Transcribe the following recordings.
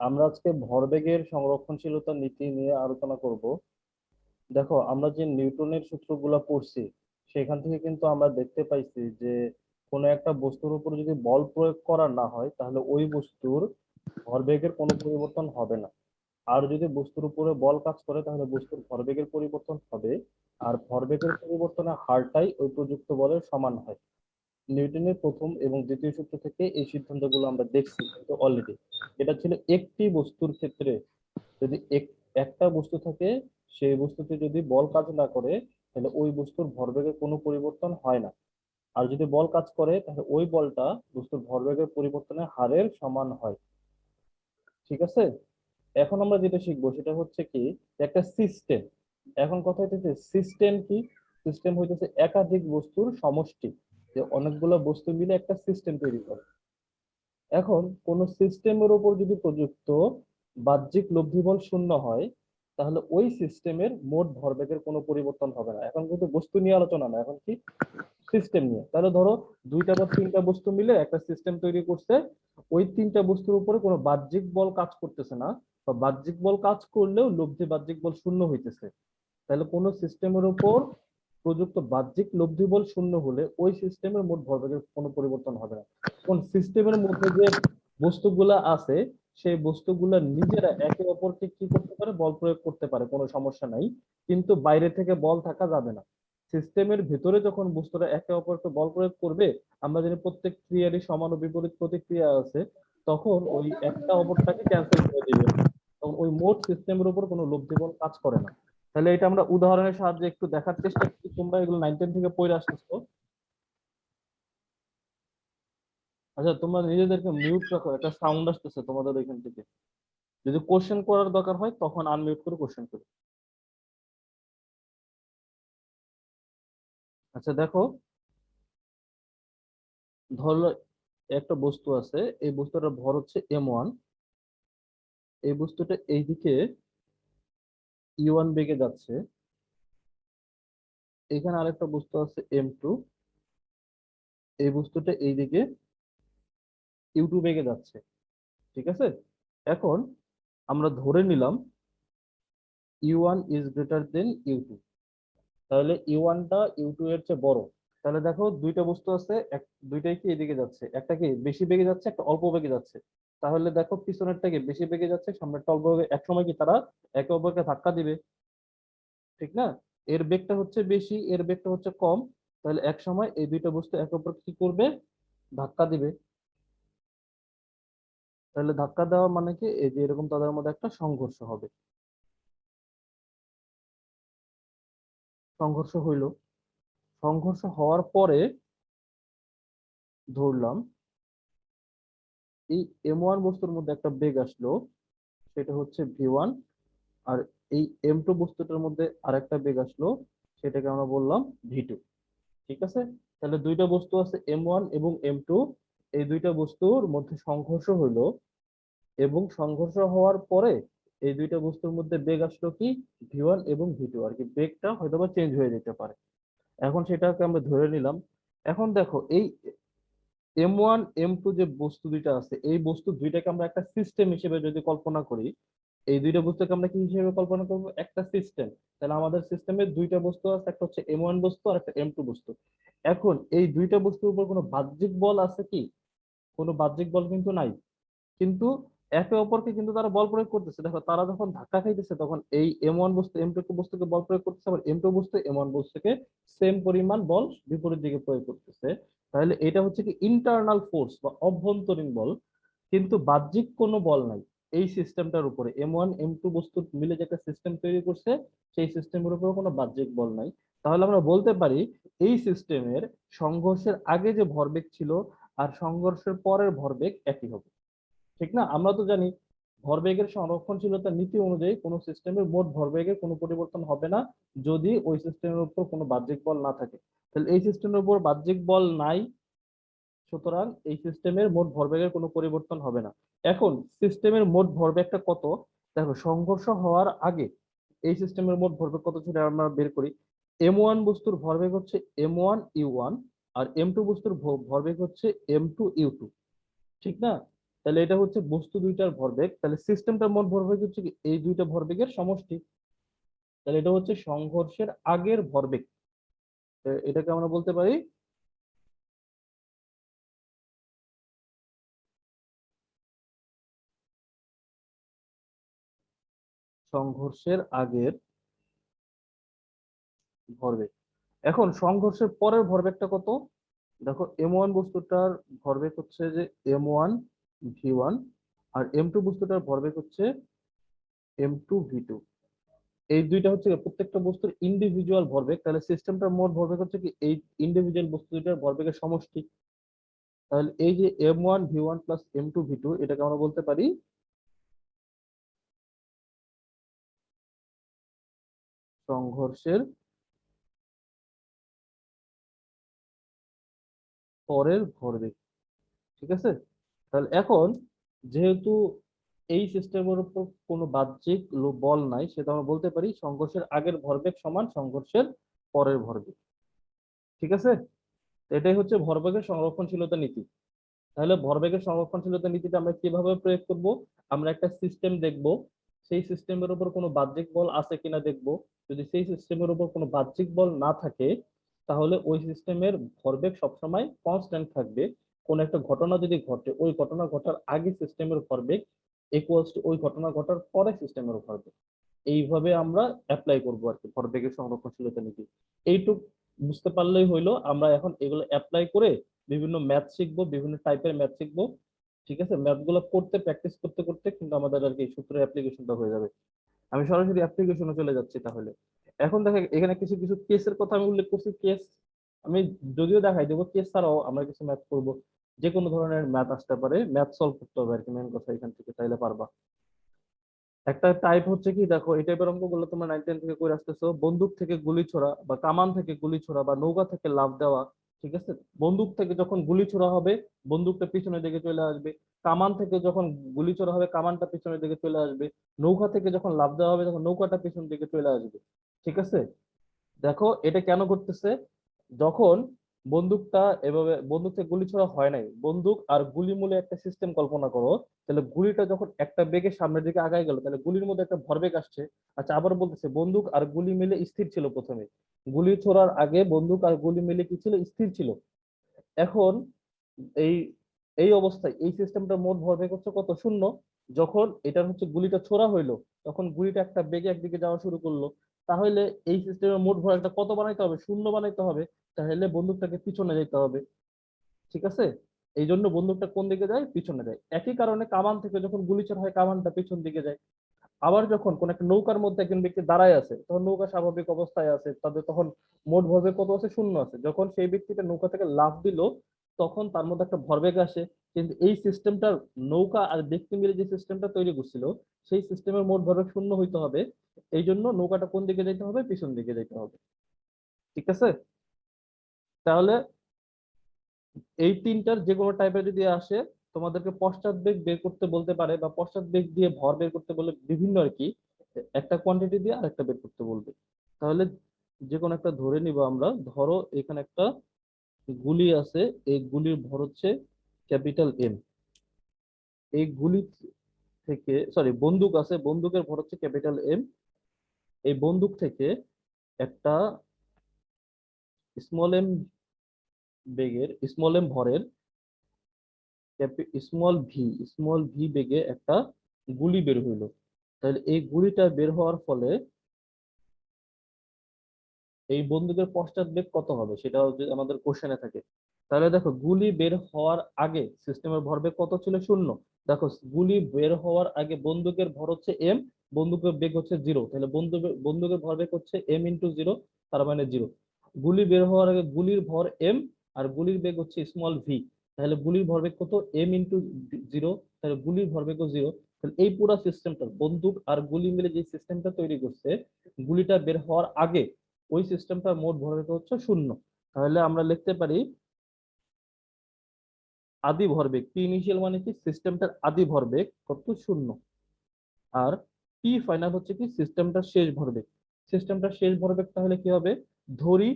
আমরা আজকে ভরবেগের সংরক্ষণশীলতা নীতি নিয়ে আলোচনা করব। দেখো, আমরা যে নিউটনের সূত্রগুলো পড়ছি সেখান থেকে কিন্তু আমরা দেখতে পাইছি যে কোনো একটা বস্তুর উপর যদি বল প্রয়োগ করা না হয় তাহলে ওই বস্তুর ভরবেগের কোনো পরিবর্তন হবে না। আর যদি বস্তুর উপরে বল কাজ করে তাহলে বস্তুর ভরবেগের পরিবর্তন হবে। আর ভরবেগের পরিবর্তনের হারটাই ওই প্রযুক্ত বলের সমান হয়। নিউটনের প্রথম এবং দ্বিতীয় সূত্র থেকে এই সিদ্ধান্তগুলো আমরা দেখছি কিন্তু অলরেডি। এটা ছিল একটি বস্তুর ক্ষেত্রে। যদি একটা বস্তু থাকে, সেই বস্তুতে যদি বল কাজ না করে তাহলে ওই বস্তুর ভরবেগের কোনো পরিবর্তন হয় না। আর যদি বল কাজ করে তাহলে ওই বলটা বস্তুর ভরবেগের পরিবর্তনের হারের সমান হয়। ঠিক আছে? এখন আমরা যেটা শিখবো সেটা হচ্ছে কি, একটা সিস্টেম। এখন কথা হচ্ছে সিস্টেম কি? সিস্টেম হইতেছে একাধিক বস্তুর সমষ্টি, যে অনেকগুলো বস্তু মিলে একটা সিস্টেম তৈরি করে। এখন কোন সিস্টেমের উপর যদি প্রযুক্ত বাহ্যিক লব্ধি বল শূন্য হয় তাহলে ওই সিস্টেমের মোট ভরবেগের কোনো পরিবর্তন হবে না। এখন কিন্তু বস্তু নিয়ে আলোচনা না, এখন কি সিস্টেম নিয়ে। তাহলে ধরো দুইটা বা তিনটা বস্তু মিলে একটা সিস্টেম তৈরি করছে, ওই তিনটা বস্তুর উপরে কোনো বাহ্যিক বল কাজ করতেছে না, বা বাহ্যিক বল কাজ করলেও লব্ধি বাহ্যিক বল শূন্য হইতেছে। তাহলে কোন সিস্টেমের উপর প্রযুক্ত বাহ্যিক লব্ধি বল শূন্য হলে ওই সিস্টেমের মোট ভরবেগের কোনো পরিবর্তন হবে না। কোন সিস্টেমের মধ্যে যে বস্তুগুলা আছে সেই বস্তুগুলা নিজেরা একে অপরকে কি করতে পারে, বল প্রয়োগ করতে পারে, কোনো সমস্যা নাই। কিন্তু বাইরে থেকে বল থাকা যাবে না। সিস্টেমের ভেতরে যখন বস্তুরা একে অপরকে বল প্রয়োগ করবে, আমরা জানি প্রত্যেক ক্রিয়ারই সমান ও বিপরীত প্রতিক্রিয়া আছে, তখন ওই একটা অপরটাকে ক্যান্সেল করে দিবে। তখন ওই মোট সিস্টেমের উপর কোনো লব্ধি বল কাজ করে না। তাহলে এটা আমরা উদাহরণের সাহায্যে একটু দেখার চেষ্টা করি। তোমরা এগুলো 9-10 থেকে পড়ে আসতেছো। আচ্ছা, তোমরা নিজেদেরকে মিউট রাখো, একটা সাউন্ড আসতেছে তোমাদের এখান থেকে। যদি কোশ্চেন করার দরকার হয় তখন আনমিউট করে কোশ্চেন করো। আচ্ছা দেখো, ধরো একটা বস্তু আছে, এই বস্তুটার ভর হচ্ছে m1। এই বস্তুটা এইদিকে e1 বেগে যাচ্ছে। এখানে আরেকটা বস্তু আছে m2। এই বস্তুটা এইদিকে u2 বেগে যাচ্ছে। ঠিক আছে? এখন আমরা ধরে নিলাম u1 is greater than u2। তাহলে u1টা u2 এর চেয়ে বড়। তাহলে দেখো দুইটা বস্তু আছে, দুইটাই কি এদিকে যাচ্ছে, একটা কি বেশি বেগে যাচ্ছে, একটা অল্প বেগে যাচ্ছে। তাহলে দেখো পিছনেরটা কি বেশি বেগে যাচ্ছে, সামনেরটা অল্প বেগে, একসময় কি তারা একে অপরকে ধাক্কা দিবে, ঠিক না? এর বেগটা হচ্ছে বেশি, এর বেগটা হচ্ছে কম। তাহলে এক সময় এই দুইটা বস্তু একে অপরকে কি করবে, ধাক্কা দিবে। তাহলে ধাক্কা দেওয়া মানে কি, এই যে এরকম তাদের মধ্যে একটা সংঘর্ষ হবে। সংঘর্ষ হইলো। সংঘর্ষ হওয়ার পরে ধরলাম এই m1 বস্তুর মধ্যে একটা বেগ আসলো, সেটা হচ্ছে v1। আর এই m2 বস্তুটার মধ্যে আরেকটা বেগ আসলো, সেটাকে আমরা বললাম v2। ঠিক আছে? তাহলে দুইটা বস্তু আছে m1 এবং m2, এই দুইটা বস্তুর মধ্যে সংঘর্ষ হইলো। এবং সংঘর্ষ হওয়ার পরে এই দুইটা বস্তুর মধ্যে বেগ আসলো কি, v1 এবং v2। আর কি বেগটা হয়তোবা চেঞ্জ হয়ে যেতে পারে। এখন সেটাকে আমরা ধরে নিলাম। এখন দেখো এই m1 m2 যে বস্তু দুইটা আছে, এই বস্তু দুইটাকে আমরা একটা সিস্টেম হিসেবে যদি কল্পনা করি, এই দুইটা বস্তুকে আমরা কি হিসেবে কল্পনা করবো, একটা সিস্টেম। তাহলে আমাদের সিস্টেমে দুইটা বস্তু আছে, একটা হচ্ছে m1 বস্তু আর একটা m2 বস্তু। এখন এই দুইটা বস্তুর উপর কোনো বাহ্যিক বল আছে কি? কোনো বাহ্যিক বল কিন্তু নাই। কিন্তু একে অপরকে কিন্তু তারা বল প্রয়োগ করতেছে। দেখো তারা যখন ধাক্কা খাইতেছে তখন এই m1 বস্তু m2 বস্তুকে বল প্রয়োগ করতেছে, আবার m2 বস্তু m1 বস্তুকে সেম পরিমাণ বল বিপরীত দিকে প্রয়োগ করতেছে। তাহলে এটা হচ্ছে কি ইন্টারনাল ফোর্স বা অভ্যন্তরীণ বল, কিন্তু বাহ্যিক কোনো বল নাই এই সিস্টেমটার উপরে। m1 m2 বস্তু মিলে যে একটা সিস্টেম তৈরি করছে, সেই সিস্টেমের উপরে কোনো বাহ্যিক বল নাই। তাহলে আমরা বলতে পারি এই সিস্টেমের সংঘর্ষের আগে যে ভরবেগ ছিল আর সংঘর্ষের পরের ভরবেগ একই হবে। ঠিক না? আমরা তো জানি ভরবেগের সংরক্ষণশীলতার নীতি অনুযায়ী কোনো সিস্টেমের মোট ভরবেগের কোনো পরিবর্তন হবে না যদি ওই সিস্টেমের উপর কোনো বাহ্যিক বল না থাকে। তাহলে এই সিস্টেমের উপর বাহ্যিক বল নাই, সুতরাং এই সিস্টেমের মোট ভরবেগের কোনো পরিবর্তন হবে না। এখন সিস্টেমের মোট ভরবেগটা কত? দেখো সংঘর্ষ হওয়ার আগে এই সিস্টেমের মোট ভরবেগ কত ছিল আমরা বের করি। m1 বস্তুর ভরবেগ হচ্ছে m1 u1, আর m2 বস্তুর ভরবেগ হচ্ছে m2 u2। ঠিক না? তাহলে এটা হচ্ছে বস্তু দুইটার ভরবেগ, তাহলে সিস্টেমটার মোট ভরবেগ হচ্ছে কি এই দুইটা ভরবেগের সমষ্টি। তাহলে এটা হচ্ছে সংঘর্ষের আগের ভরবেগ। এটাকে আমরা বলতে পারি সংঘর্ষের আগের ভরবেগ। এখন সংঘর্ষের পরের ভরবেগটা কত? দেখো M1 বস্তুটার ভরবেগ হচ্ছে যে M1 V1, আর M2 বস্তুটার ভরবেগ হচ্ছে M2 V2। এই দুইটা হচ্ছে প্রত্যেকটা বস্তুর ইন্ডিভিজুয়াল ভরবেগ, তাহলে সিস্টেমটার মোট ভরবেগ হচ্ছে কি এই ইন্ডিভিজুয়াল বস্তু দুইটার ভরবেগের সমষ্টি। তাহলে এই যে M1V1 প্লাস M2V2, এটাকে আমরা বলতে পারি সংঘর্ষের পরের ভরবেগ। ঠিক আছে, তাহলে এখন যেহেতু এই সিস্টেমের উপর কোনো বাহ্যিক বল নাই, সেটা আমরা বলতে পারি সংঘর্ষের আগের ভরবেগ সমান সংঘর্ষের পরের ভরবেগ। ঠিক আছে, এটাই হচ্ছে ভরবেগের সংরক্ষণশীলতা নীতি। তাহলে ভরবেগের সংরক্ষণশীলতা নীতিটা আমরা কিভাবে প্রয়োগ করব? আমরা একটা সিস্টেম দেখব, সেই সিস্টেমের উপর কোনো বাহ্যিক বল আছে কিনা দেখব। যদি সেই সিস্টেমের উপর কোনো বাহ্যিক বল না থাকে, তাহলে ওই সিস্টেমের ভরবেগ সবসময় কনস্ট্যান্ট থাকবে। কোন একটা ঘটনা যদি ঘটে, ওই ঘটনা ঘটার আগে সিস্টেমের ভরবেগ ইকুয়ালস টু ওই ঘটনা ঘটার পরে সিস্টেমের ভরবেগ। এইভাবে আমরা অ্যাপ্লাই করবো আর কি ভরবেগের সংরক্ষণশীলতা নীতি। এইটুক বুঝতে পারলেই হইলো। আমরা এখন এগুলো অ্যাপ্লাই করে বিভিন্ন ম্যাথ শিখবো, বিভিন্ন টাইপের ম্যাথ শিখবো। ঠিক আছে, ম্যাথ গুলো করতে প্র্যাকটিস করতে করতে কিন্তু আমাদের আর কি সূত্রের অ্যাপ্লিকেশনটা হয়ে যাবে। আমি সরাসরি অ্যাপ্লিকেশনে চলে যাচ্ছি তাহলে। এখন দেখে এখানে কিছু কিছু কেসের কথা আমি উল্লেখ করছি। কেস আমি যদিও দেখাই দেবো, কেস ছাড়াও আমরা কিছু ম্যাথ করবো। যে কোনো ধরনের ম্যাথ আসতে পারে, ম্যাথ সলভ করতে হবে আর কি, মেন কথা এখান থেকে, তাইলে পারবা। একটা টাইপ হচ্ছে কি, দেখো এই টাইপের অঙ্কগুলো তোমরা 9 10 থেকে করে আসতেছো, বন্দুক থেকে গুলি ছোড়া বা কামান থেকে গুলি ছোড়া বা নৌকা থেকে লাফ দেওয়া। ঠিক আছে, বন্দুক থেকে যখন গুলি ছোড়া হবে, বন্দুকটা পিছনের দিকে চলে আসবে। কামান থেকে যখন গুলি ছোড়া হবে, কামানটা পিছনের দিকে চলে আসবে। নৌকা থেকে যখন লাফ দেওয়া হবে, তখন নৌকাটা পিছন দিকে চলে আসবে। ঠিক আছে, দেখো এটা কেন করতেছে। যখন বন্দুকটা এভাবে, বন্দুক থেকে গুলি ছোড়া হয় নাই, বন্দুক আর গুলি মূলে একটা সিস্টেম কল্পনা করো। তাহলে গুলিটা যখন একটা বেগে সামনের দিকে আগায় গেল, তাহলে গুলির মধ্যে একটা ভরবেগ আসছে। আচ্ছা, আবার বলতেছে বন্দুক আর গুলি মিলে স্থির ছিল প্রথমে। গুলি ছোড়ার আগে বন্দুক আর গুলি মিলে কি ছিল? স্থির ছিল। এখন এই এই অবস্থায় এই সিস্টেমটা মোট ভরবেগ হচ্ছে কত? শূন্য। যখন এটার হচ্ছে গুলিটা ছোড়া হইলো, তখন গুলিটা একটা বেগে একদিকে যাওয়া শুরু করলো। তাহলে এই সিস্টেমের মোট ভরবেগটা কত বানাইতে হবে? শূন্য বানাইতে হবে। তাহলে বন্দুকটাকে পিছনে যেতে হবে। ঠিক আছে, এই জন্য বন্দুকটা কোন দিকে যায়? পিছনে যায়। একই কারণে কামান থেকে যখন গুলি ছোড়া হয়, কামানটা পিছন দিকে যায়। আবার যখন কোন একটা নৌকার মধ্যে একজন ব্যক্তি দাঁড়ায় আছে, তখন নৌকা স্বাভাবিক অবস্থায় আছে, তাদের তখন মোট ভরবেগ কত আছে? শূন্য আছে। যখন সেই ব্যক্তিটা নৌকা থেকে লাফ দিল, তখন তার মধ্যে একটা ভরবেগ আসে। কিন্তু এই সিস্টেমটার, নৌকা আর ব্যক্তি মিলে যে সিস্টেমটা তৈরি করছিল, সেই সিস্টেমের মোট ভরবেগ শূন্য হইতে হবে। এই জন্য নৌকাটা কোন দিকে যেতে হবে? পিছন দিকে যেতে হবে। ঠিক আছে, তাহলে এই তিনটার যে কোনো টাইপের যদি আসে, তোমাদেরকে পশ্চাৎ বেগ বের করতে বলতে পারে, বা পশ্চাৎ বেগ দিয়ে ভর বের করতে বলে, বিভিন্ন আর কি, একটা কোয়ান্টিটি দিয়ে আরেকটা বের করতে বলবে। তাহলে যে কোনো একটা ধরে নিব আমরা। ধরো এখানে একটা গুলি আছে, এই গুলির ভর হচ্ছে M। এই গুলি থেকে, সরি, বন্দুক আছে, বন্দুকের ভর হচ্ছে M। এই বন্দুক থেকে একটা m বেগের, m ভরের স্মল ভি বেগে একটা গুলি বের হইলো। তাহলে এই গুলিটা বের হওয়ার ফলে এই বন্দুকের পশ্চাৎ বেগ কত হবে, সেটা যদি আমাদের কোশ্চেনে থাকে। তাহলে দেখো, গুলি বের হওয়ার আগে সিস্টেমের ভরবেগ কত ছিল? শূন্য। দেখো, গুলি বের হওয়ার আগে বন্দুকের ভর হচ্ছে M, বন্দুকের বেগ হচ্ছে 0। তাহলে বন্দুকের ভরবেগ হচ্ছে M × 0, তার মানে 0। গুলি বের হওয়ার আগে গুলির ভর M, আর গুলির বেগ হচ্ছে v। তাহলে গুলির ভরবেগ কত? M × 0। তাহলে গুলির ভরবেগও 0। তাহলে এই পুরো সিস্টেমটা, বন্দুক আর গুলি মিলে যে সিস্টেমটা তৈরি করছে, গুলিটা বের হওয়ার আগে ওই সিস্টেমটার মোট ভরবেগ হচ্ছে শূন্য। তাহলে আমরা লিখতে পারি আদি ভরবেগ, পি ইনিশিয়াল মানে কি? সিস্টেমটার আদি ভরবেগ কত? শূন্য। আর পি ফাইনাল হচ্ছে কি? সিস্টেমটার শেষ ভরবেগ। সিস্টেমটার শেষ ভরবেগ তাহলে কি হবে? ধরি,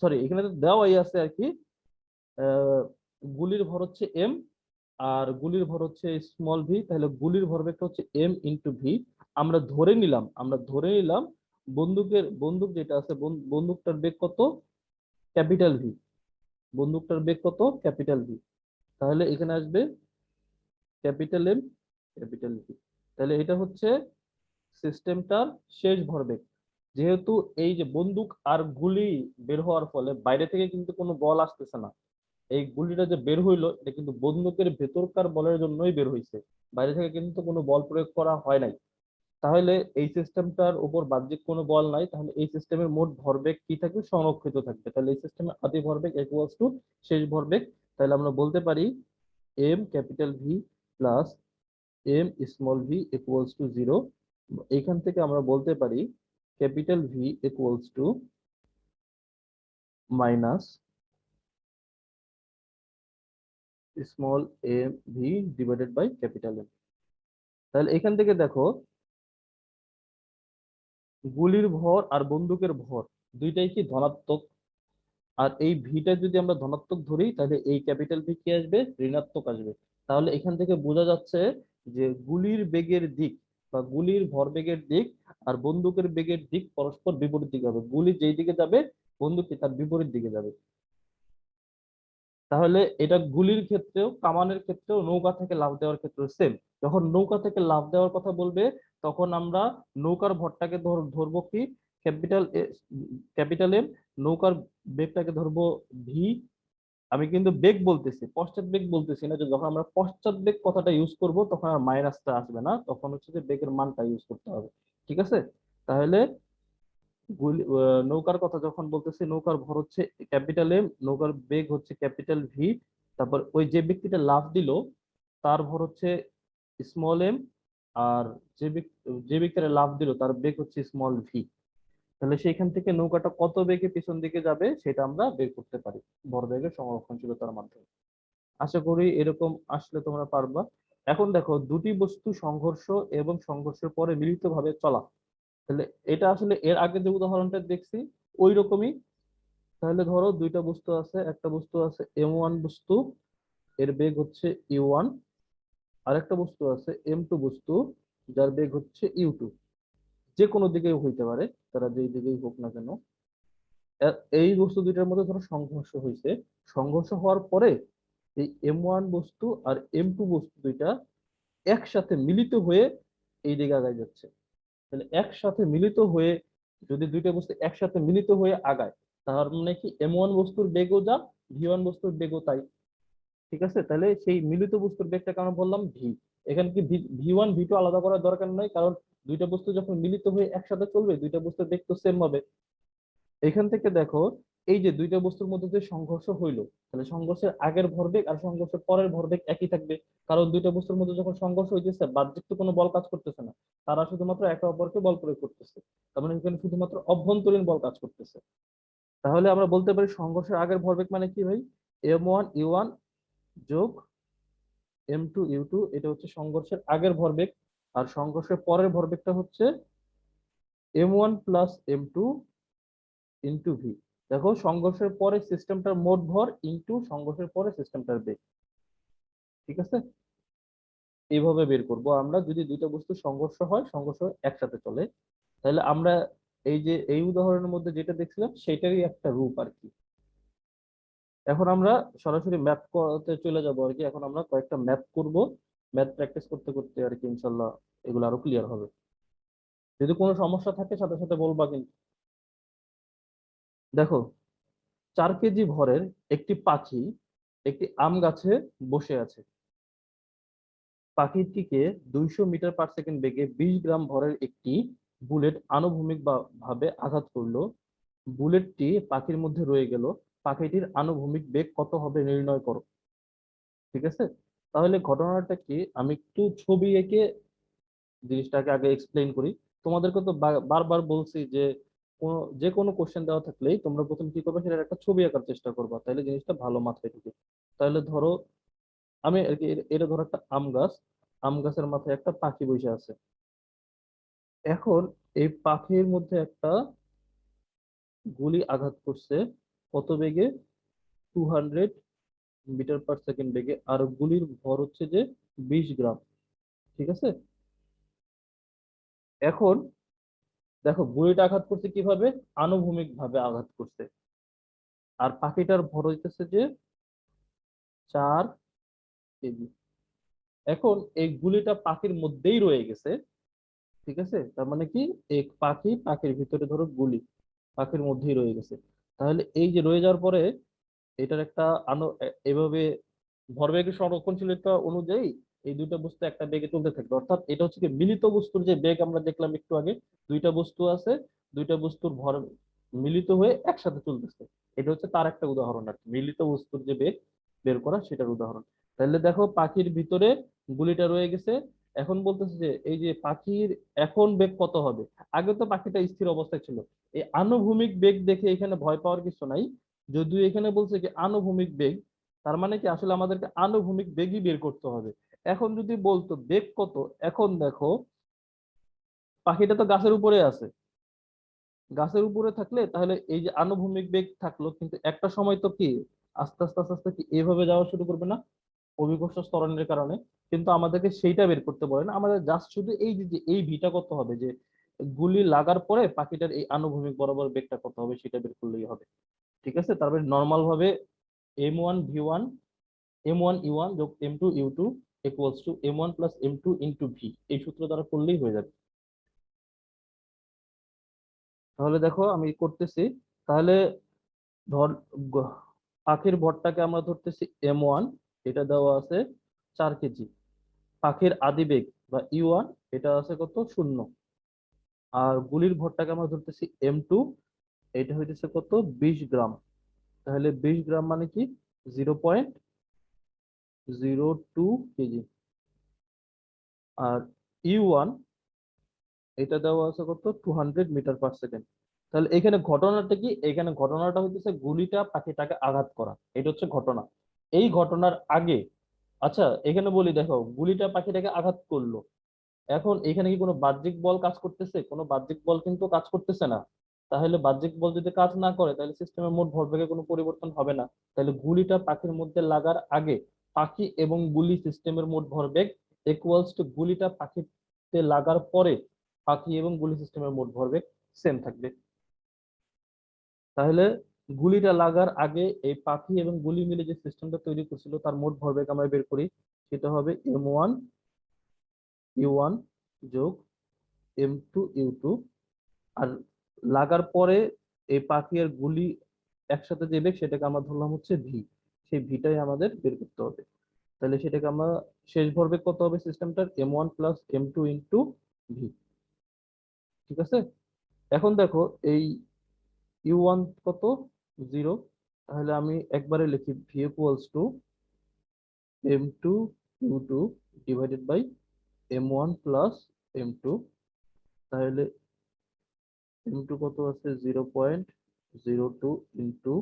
সরি, এখানে তো দেওয়াই আছে আর কি। আহ, গুলির ভর হচ্ছে M, আর গুলির ভর হচ্ছে স্মল ভি, তাহলে গুলির ভরবেগটা হচ্ছে এম ইন্টু ভি। আমরা ধরে নিলাম বন্দুক যেটা আছে, বন্দুকটার বেগ কত, ক্যাপিটাল ভি। বন্দুকটার বেগ কত, ক্যাপিটাল ভি। তাহলে এখানে আসবে ক্যাপিটাল এম, ক্যাপিটাল ভি। তাহলে এটা হচ্ছে সিস্টেমটার শেষ ভরবেগ। যেহেতু এই যে বন্দুক আর গুলি বের হওয়ার ফলে বাইরে থেকে কিন্তু কোনো বল আসতেছে না, এই গুলিটা যে বের হইলো এটা কিন্তু বন্দুকের ভেতরকার বলের জন্যই বের হইছে, বাইরে থেকে কিন্তু কোনো বল প্রয়োগ করা হয় নাই। তাহলে এই সিস্টেমটার উপর বাহ্যিক কোনো বল নাই, তাহলে এই সিস্টেমের মোট ভরবেগ কি থাকবে, সংরক্ষিত থাকবে। তাহলে এই সিস্টেমের আদি ভরবেগ ইকুয়ালস টু শেষ ভরবেগ। তাহলে আমরা বলতে পারি M capital V plus M small V equals to zero. এইখান থেকে আমরা বলতে পারি capital V equals to minus small M V divided by capital M. তাহলে এখান থেকে দেখো গুলির ভর আর বন্দুকের ভর দুইটাই কি ধনাত্মক, আর এই ভিটা যদি আমরা ধনাত্মক ধরি তাহলে এই ক্যাপিটাল ভি কি আসবে, ঋণাত্মক আসবে। তাহলে এখান থেকে বোঝা যাচ্ছে যে গুলির বেগের দিক বা গুলির ভরবেগের দিক আর বন্দুকের বেগের দিক পরস্পর বিপরীত দিকে হবে। গুলি যেই দিকে যাবে বন্দুকটি তার বিপরীত দিকে যাবে। তাহলে এটা গুলির ক্ষেত্রেও, কামানের ক্ষেত্রেও, নৌকা থেকে লাফ দেওয়ার ক্ষেত্রেও সেম। যখন নৌকা থেকে লাফ দেওয়ার কথা বলবে তখন আমরা নৌকার ভরটাকে ধরবো কি, ক্যাপিটাল ক্যাপিটাল এম। নৌকার বেগটাকে ধরবো ভি। আমি কিন্তু বেগ বলতেছি, পশ্চাৎ বেগ বলতেছি না। যে যখন আমরা পশ্চাৎ বেগ কথাটা ইউজ করব তখন আর মাইনাসটা আসবে না, তখন হচ্ছে যে বেগের মানটা ইউজ করতে হবে। ঠিক আছে। তাহলে নৌকার কথা যখন বলতেছি, নৌকার ভর হচ্ছে ক্যাপিটাল এম, নৌকার বেগ হচ্ছে ক্যাপিটাল ভি। তারপর ওই যে ব্যক্তিটা লাফ দিল তার ভর হচ্ছে স্মল এম, আর যে ব্যক্তিটা লাফ দিল তার বেগ হচ্ছে স্মল ভি। তাহলে সেইখান থেকে নৌকাটা কত বেগে পিছন দিকে যাবে সেটা আমরা বের করতে পারি ভরবেগের সংরক্ষণশীলতার মাধ্যমে। আশা করি এরকম আসলে তোমরা পারবা। এখন দেখো দুটি বস্তু সংঘর্ষ এবং সংঘর্ষের পরে মিলিতভাবে চলা। তাহলে এটা আসলে এর আগে যে উদাহরণটা দেখছি ওই রকমই। তাহলে ধরো দুইটা বস্তু আছে, একটা বস্তু আছে M1 বস্তু, এর বেগ হচ্ছে U1। আর একটা বস্তু আছে M2 বস্তু, যার বেগ হচ্ছে U2। যে কোনো দিকেই হইতে পারে, তারা যেই দিকেই হোক না কেন। এই বস্তু দুইটার মধ্যে ধরো সংঘর্ষ হয়েছে। সংঘর্ষ হওয়ার পরে এই M1 বস্তু আর M2 বস্তু দুইটা একসাথে মিলিত হয়ে এই দিকে আগায় যাচ্ছে। তাহলে একসাথে মিলিত হয়ে, যদি দুইটা বস্তু একসাথে মিলিত হয়ে আগায় তার মানে কি M1 বস্তুর বেগও যা, V1 বস্তুর বেগও তাই। ঠিক আছে। তাহলে সেই মিলিত বস্তুর বেগটাকে আমরা বললাম ভি। এখানে কি V1 V2 আলাদা করার দরকার নাই, কারণ দুইটা বস্তু যখন মিলিত হয়ে একসাথে চলবে দুইটা বস্তুর বেগ তো সেম হবে। এখান থেকে দেখো এই যে দুইটা বস্তুর মধ্যে যে সংঘর্ষ হইলো, তাহলে সংঘর্ষের আগের ভরবেগ আর সংঘর্ষের পরের ভরবেগ একই থাকবে। কারণ দুইটা বস্তুর মধ্যে যখন সংঘর্ষ হইতেছে বাহ্যিক তো কোনো বল কাজ করতেছে না, তারা শুধুমাত্র একে অপরকে বল প্রয়োগ করতেছে। তার মানে এখানে শুধুমাত্র অভ্যন্তরীণ বল কাজ করতেছে। তাহলে আমরা বলতে পারি সংঘর্ষের আগের ভরবেগ মানে কি ভাই, M1 U1 যোগ M2 U2, এটা হচ্ছে সংঘর্ষের আগের ভরবেগ। আর সংঘর্ষের পরের ভরবেগটা হচ্ছে M1 plus M2 into V. দেখো সংঘর্ষের পরে সিস্টেমটার মোট ভর ইন্টু সংঘর্ষের পরে সিস্টেমটার বেগ। ঠিক আছে। এইভাবে বের করব আমরা যদি দুইটা বস্তু সংঘর্ষ হয়, সংঘর্ষ একসাথে চলে। তাহলে আমরা এই যে এই উদাহরণের মধ্যে যেটা দেখছিলাম সেটারই একটা রূপ আর কি। এখন আমরা সরাসরি ম্যাথ করতে চলে যাব আর কি। এখন আমরা কয়েকটা ম্যাথ করব, ম্যাথ প্র্যাকটিস করতে করতে আর কি ইনশাল্লাহ এগুলো আরো ক্লিয়ার হবে। যদি কোনো সমস্যা থাকে সাথে সাথে বলবা কিন্তু। দেখো 4 কেজি ভরের একটি পাখি একটি আম গাছে বসে আছে। পাখিটিকে 200 মিটার/সেকেন্ড বেগে 20 গ্রাম ভরের একটি বুলেট আনুভূমিক ভাবে আঘাত করলো। বুলেটটি পাখির মধ্যে রয়ে গেল। পাখিটির আনুভূমিক বেগ কত হবে নির্ণয় করো। ঠিক আছে। তাহলে ঘটনাটা কি, আমি একটু ছবি এঁকে জিনিসটাকে আগে এক্সপ্লেইন করি। তোমাদেরকে তো বারবার বলছি যে যে কোনো কোশ্চেন দেওয়া থাকলেই তোমরা প্রথম কি করবে, সেটার একটা ছবি আঁকার চেষ্টা করবা, তাহলে জিনিসটা ভালো মাথায় ঢুকে। তাহলে ধরো আমি আর কি এটা ধরো একটা আম গাছ, আম গাছের মাথায় একটা পাখি বসে আছে। এখন এই পাখির মধ্যে একটা গুলি আঘাত করছে কত বেগে, 200 মিটার পার সেকেন্ড বেগে, আর গুলির ভর হচ্ছে যে 20 গ্রাম। ঠিক আছে। এখন দেখো গুলিটা আঘাত করছে কিভাবে, আনুভূমিক ভাবে আঘাত করছে, আর পাখিটার ভর হইতেছে যে 4 কেজি। এখন এই গুলিটা পাখির মধ্যেই রয়ে গেছে। ঠিক আছে, তার মানে কি, এক পাখি, পাখির ভিতরে ধরো গুলি পাখির মধ্যেই রয়ে গেছে। তাহলে এই যে রয়ে যাওয়ার পরে এটার একটা এভাবে ভরবেগের সংরক্ষণশীলতা অনুযায়ী এই দুইটা বস্তু একটা বেগে চলতে থাকবে। অর্থাৎ এটা হচ্ছে কি মিলিত বস্তুর যে বেগ আমরা দেখলাম একটু আগে, দুইটা বস্তু আছে, দুইটা বস্তুর ভর মিলিত হয়ে একসাথে চলতেছে। এটা হচ্ছে তার একটা উদাহরণ আর কি, মিলিত বস্তুর যে বেগ বের করা সেটার উদাহরণ। তাহলে দেখো পাখির ভিতরে গুলিটা রয়ে গেছে। এখন বলতেছে যে এই যে পাখির এখন বেগ কত হবে। আগে তো পাখিটা স্থির অবস্থায় ছিল। এই আনুভূমিক বেগ দেখে এখানে ভয় পাওয়ার কিছু নাই। যদিও এখানে বলছে কি আনুভূমিক বেগ, তার মানে কি আসলে আমাদেরকে আনুভূমিক বেগই বের করতে হবে। এখন যদি বলতো বেগ কত, এখন দেখো পাখিটা তো গাছের উপরে আছে, গাছের উপরে থাকলে তাহলে এই যে আনুভূমিক বেগ থাকলো, কিন্তু একটা সময় তো কি আস্তে আস্তে আস্তে আস্তে কি এভাবে যাওয়া শুরু করবে না, অভিকর্ষ ত্বরণের কারণে। কিন্তু আমাদেরকে সেইটা বের করতে বলে না, আমাদের জাস্ট শুধু এই যে যে এই ভিটা কত হবে, যে গুলি লাগার পরে পাখিটার এই আনুভূমিক বরাবর বেগটা কত হবে সেটা বের করলেই হবে। ঠিক আছে, তারপরে নর্মাল ভাবে m1 v1 m1 u1 যোগ m2 u2 equals to m1 plus m2 into V, এই সূত্র দ্বারা করলেই হয়ে যাবে। তাহলে দেখো আমি করতেছি। তাহলে ধর গ- পাখির ভরটাকে আমরা ধরতেছি m1, এটা দেওয়া আছে 4 কেজি। পাখির আদিবেগ বা ইউ1 এটা আছে কত, 0। আর গুলির ভরটাকে আমরা ধরতেছি m2, এটা হইতেছে কত, 20 গ্রাম। তাহলে 20 গ্রাম মানে কি 0.02 কেজি। আর ইউ1 এটা দেওয়া আছে কত, 200 মিটার পার সেকেন্ড। তাহলে এখানে ঘটনাটা কি, এখানে ঘটনাটা হইতেছে গুলিটা পাখিটাকে আঘাত করা, এটা হচ্ছে ঘটনা। এই ঘটনার আগে, আচ্ছা এখানে বলি দেখো গুলিটা পাখিটাকে আঘাত করলো, এখন এখানে কি কোনো বাহ্যিক বল কাজ করতেছে, কোনো বাহ্যিক বল কিন্তু কাজ করতেছে না। তাহলে বাহ্যিক বল যদি কাজ না করে তাহলে সিস্টেমের মোট ভরবেগে কোনো পরিবর্তন হবে না। তাহলে গুলিটা পাখির মধ্যে লাগার আগে পাখি এবং গুলি সিস্টেমের মোট ভরবেগ ইকুয়ালস টু গুলিটা পাখিতে লাগার পরে পাখি এবং গুলি সিস্টেমের মোট ভরবেগ সেম থাকবে। তাহলে গুলিটা লাগার আগে এই পাখি এবং গুলি মিলে যে সিস্টেমটা তৈরি করছিল তার মোট ভরবেগ আমরা বের করি, সেটা হবে m1 u1 যোগ m2 u2। আর লাগার পরে এই পাখি আর গুলি একসাথে যে বেগ সেটাকে আমরা ধরলাম হচ্ছে ভি, সেই ভিটাই আমাদের বের করতে হবে। তাহলে সেটাকে আমরা শেষ ভরবেগ কত হবে সিস্টেমটার, m1 plus m2 into V. ঠিক আছে। এখন দেখো এই ইউ1 কত, 0। তাহলে আমি একবারে লিখি V equals to m2 u2 divided by m1 plus m2। তাহলে m2 কত আছে, 0.02 ইন্টু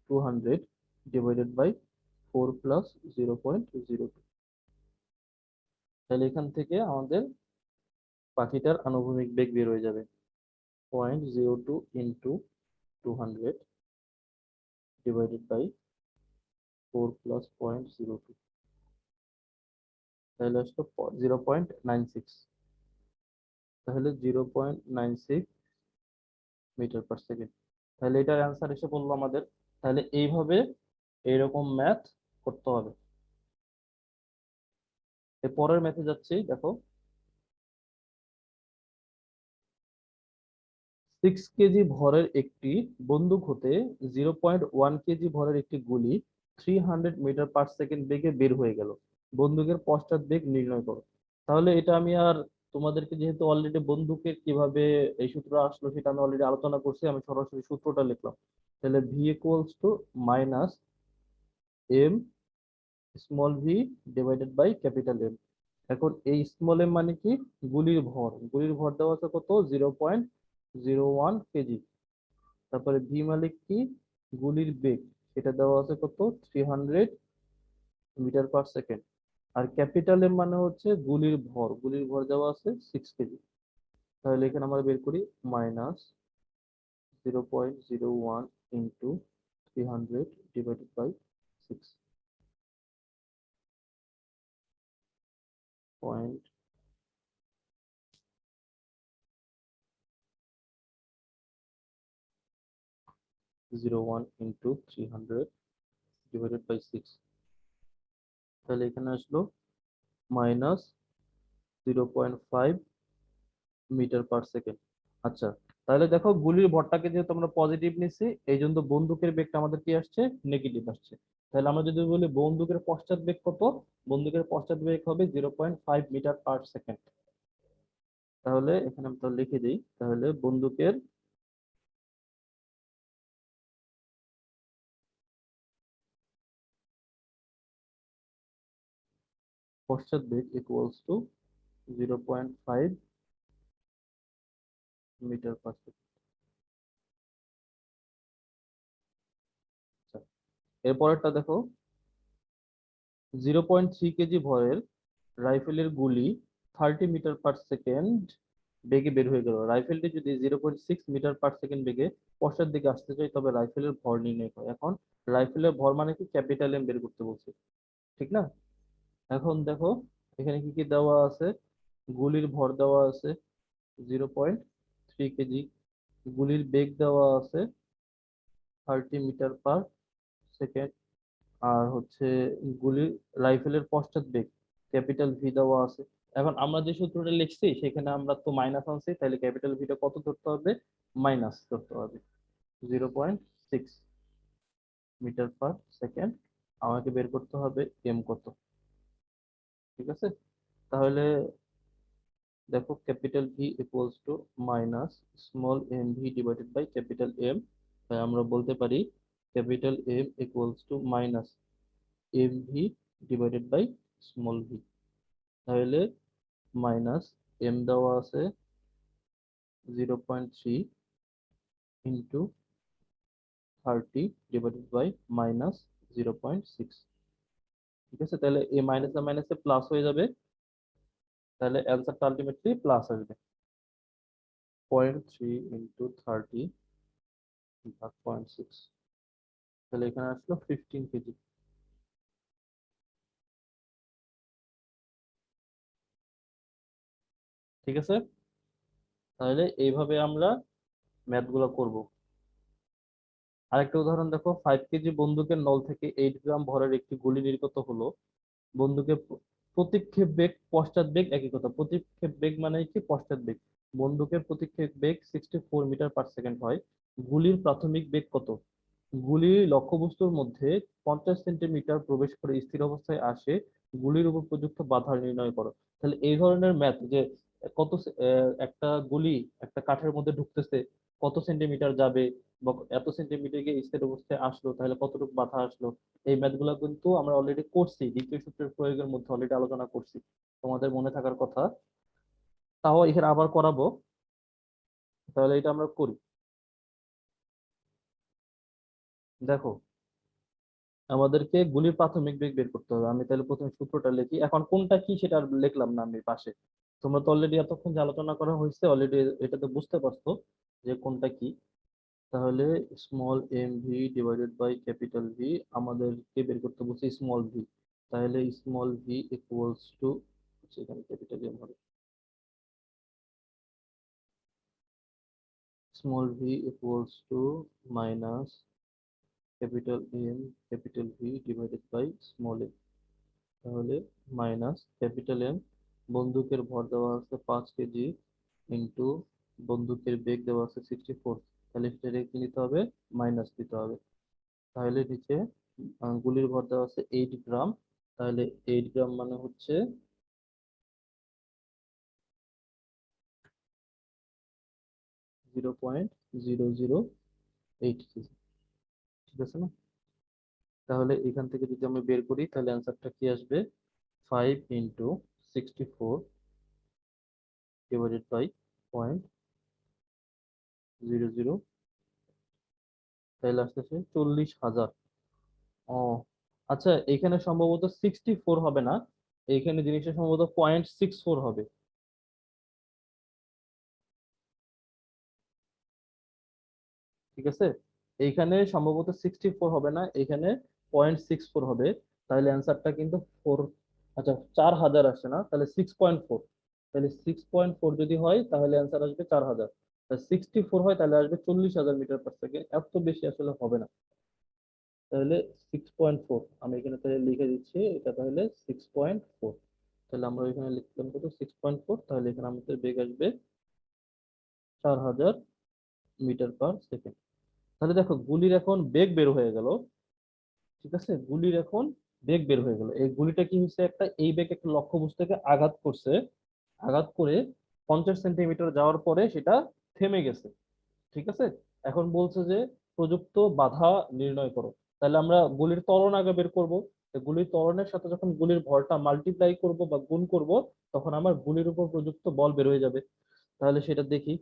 200 ডিভাইডেড বাই 4 প্লাস 0.02। তাহলে এখান থেকে আমাদের পাখিটার আনুভূমিক বেগ বের হয়ে যাবে 0.02 ইন্টু 200 ডিভাইডেড বাই 4 প্লাস 0.02। তাহলে আসলো 0.96। তাহলে 0.96 মিটার পার সেকেন্ড। তাহলে এটার অ্যান্সার এসে বললো আমাদের। তাহলে এইভাবে এইরকম ম্যাথ করতে হবে। এর পরের ম্যাথে যাচ্ছি, দেখো 6 কেজি ভরের একটি বন্দুক হতে 0.1 কেজি ভরের একটি গুলি 300 মিটার পার সেকেন্ড বেগে বের হয়ে গেল। বন্দুকের পশ্চাৎ বেগ নির্ণয় করো। তাহলে এটা আমি আর তোমাদেরকে যেহেতু অলরেডি বন্দুকের কিভাবে এই সূত্র আসলো সেটা আমি অলরেডি আলোচনা করছি, আমি সরাসরি সূত্রটা লিখলাম। তাহলে V equals to minus M small V divided by capital M. এখন এই স্মল এম মানে কি, গুলির ভর, গুলির ভর দেওয়া আছে কত, 0.01 কেজি। তারপরে ভি মালিক কি, গুলির বেগ, সেটা দেওয়া আছে কত, 300 মিটার পার সেকেন্ড। আর ক্যাপিটাল এম মানে হচ্ছে গুলির ভর, গুলির ভর দেওয়া আছে 6 কেজি। তাহলে এখানে আমরা বের করি minus 0.01 into 300 divided by 6। Point 01 into 300 divided by 6, তাহলে এখানে আসলো মাইনাস 0.5 মিটার পার সেকেন্ড। আচ্ছা, তাহলে দেখো গুলির ভরটাকে যেহেতু আমরা পজিটিভ নিচ্ছি, এই জন্য বন্দুকের বেগটা আমাদের কি আসছে, নেগেটিভ আসছে। তাহলে আমরা যদি বলি বন্দুকের পশ্চাৎ বেগ কত, বন্দুকের পশ্চাৎ বেগ হবে 0.5 মিটার পার সেকেন্ড। তাহলে এখানে আমি তো লিখে দিই, তাহলে বন্দুকের পশ্চাৎ বেগ equals to 0.5 metre per second. এরপরেরটা দেখো, 0.3 কেজি ভরের রাইফেলের গুলি 30 মিটার পার সেকেন্ড বেগে বের হয়ে গেল। রাইফেলটি যদি 0.6 মিটার পার সেকেন্ড বেগে পশ্চাৎ দিকে আসতে চাই, তবে রাইফেলের ভর নির্ণয় করে। এখন রাইফেলের ভর মানে কি, ক্যাপিটাল এম বের করতে বলছে, ঠিক না? এখন দেখো এখানে কি কি দেওয়া আছে, গুলির ভর দেওয়া আছে 0.3 কেজি, গুলির বেগ দেওয়া আছে 30 মিটার পার সেকেন্ড, আর হচ্ছে গুলির রাইফেলের পশ্চাৎ বেগ ক্যাপিটাল ভি দেওয়া আছে। এখন আমরা যে সূত্রটা লিখছি সেখানে আমরা তো মাইনাস আনছি, তাহলে ক্যাপিটাল ভিটা কত ধরতে হবে, মাইনাস ধরতে হবে। 0.6 মিটার পার সেকেন্ড, আমাকে বের করতে হবে এম কত। ঠিক আছে, তাহলে দেখো capital V equals to minus small M V divided by capital M. তাই আমরা বলতে পারি capital M equals to minus M V divided by small V. তাহলে মাইনাস এম দেওয়া আছে 0.3 ইন্টু 30 ডিভাইডেড বাই মাইনাস 0.6। ঠিক আছে, তাহলে এই মাইনাসে মাইনাসে প্লাস হয়ে যাবে, তাহলে অ্যান্সারটা আলটিমেটলি প্লাস আসবে। 0.3 ইন্টু 30 ভাগ 0.6, তাহলে এখানে আসলো 15 কেজি। ঠিক আছে, তাহলে এইভাবে আমরা ম্যাথ গুলো করবো। আরেকটা উদাহরণ দেখো, 5 কেজি বন্দুকের নল থেকে 8 গ্রাম ভরের একটি গুলি নির্গত হলো। বন্দুকের প্রতিক্ষেপ বেগ পশ্চাৎ বেগ একই কথা, প্রতিক্ষেপ বেগ মানে কি, পশ্চাৎ বেগ। বন্দুকের প্রতিক্ষেপ বেগ 64 মিটার পার সেকেন্ড হয়। গুলির প্রাথমিক বেগ কত? গুলি লক্ষ্যবস্তুর মধ্যে 50 সেন্টিমিটার প্রবেশ করে স্থির অবস্থায় আসে, গুলির উপর প্রযুক্ত বাধা নির্ণয় করো। তাহলে এই ধরনের ম্যাথ যে একটা গুলি একটা কাঠের মধ্যে ঢুকতেছে, কত সেন্টিমিটার যাবে, বা এত সেন্টিমিটার গিয়ে স্থির অবস্থায় আসলো, তাহলে কতটুকু বাধা আসলো, এই ম্যাথ গুলা কিন্তু আমরা অলরেডি করছি, দ্বিতীয় সূত্রের প্রয়োগের মধ্যে অলরেডি আলোচনা করছি, তোমাদের মনে থাকার কথা। তাও এখানে আবার করাবো, তাহলে এটা আমরা করি। দেখো আমাদেরকে গুলির প্রাথমিক বেগ বের করতে হবে। আমি তাহলে প্রথমে সূত্রটা লিখি, এখন কোনটা কি সেটা আর লিখলাম না আমি পাশে। তোমরা তো অলরেডি এতক্ষণ যে আলোচনা করা হয়েছে অলরেডি এটা তো বুঝতে পারছো যে কোনটা কি। তাহলে small M V divided by capital V, আমাদেরকে বের করতে বলছে স্মল ভি। তাহলে স্মল ভি ইকুয়ালস টু, এখানে ক্যাপিটাল এম হবে, small V equals to minus capital M capital V divided by small M. তাহলে মাইনাস ক্যাপিটাল এম, বন্দুকের ভর দেওয়া আছে 5 কেজি, ইন্টু বন্দুকের বেগ দেওয়া আছে 64, তাহলে সেটা কি নিতে হবে, মাইনাস দিতে হবে। তাহলে নিচে গুলির ভর দেওয়া আছে 8 গ্রাম, তাহলে 8 গ্রাম মানে হচ্ছে 0.008 কেজি। ঠিক আছে না? তাহলে এখান থেকে যদি আমি বের করি তাহলে অ্যান্সারটা কি আসবে, 5 ইন্টু 64 ডিভাইডেড বাই 0.00, তাহলে আসতেছে 40,000। ও আচ্ছা, এখানে সম্ভবত 64 হবে না, এইখানে জিনিসটা সম্ভবত 0.64 হবে। ঠিক আছে, এইখানে সম্ভবত 64 হবে না, এখানে 0.64 হবে। তাহলে অ্যান্সারটা কিন্তু 4। আচ্ছা 4000 আসে না, তাহলে 6.4, তাহলে 6.4 যদি হয় তাহলে অ্যান্সার আসবে 4000, 64 হয় তাহলে আসবে 40,000 মিটার পার সেকেন্ড, এত বেশি আসলে হবে না। তাহলে 6.4 আমি এখানে তাহলে লিখে দিচ্ছি, এটা তাহলে 6.4, তাহলে আমরা এখানে লিখলাম কত 6.4, তাহলে এখানে আমাদের বেগ আসবে 4000 মিটার পার সেকেন্ড। তাহলে দেখো গুলির এখন বেগ বের হয়ে গেল, ঠিক আছে, গুলির এখন বেগ বের হয়ে গেল। এই গুলিটা কি হচ্ছে, একটা এই বেগ একটা লক্ষ্যবস্তুকে আঘাত করছে, আঘাত করে 50 সেন্টিমিটার যাওয়ার পরে সেটা থেমে গেছে, ঠিক আছে। এখন বলছে যে প্রযুক্ত বাধা নির্ণয় করো। তাহলে আমরা গুলির ত্বরণ আগে বের করব। তো গুলির ত্বরণের সাথে যখন গুলির ভরটা মাল্টিপ্লাই করব বা গুণ করব, তখন আমার গুলির উপর প্রযুক্ত বল বের হয়ে যাবে। তাহলে সেটা দেখি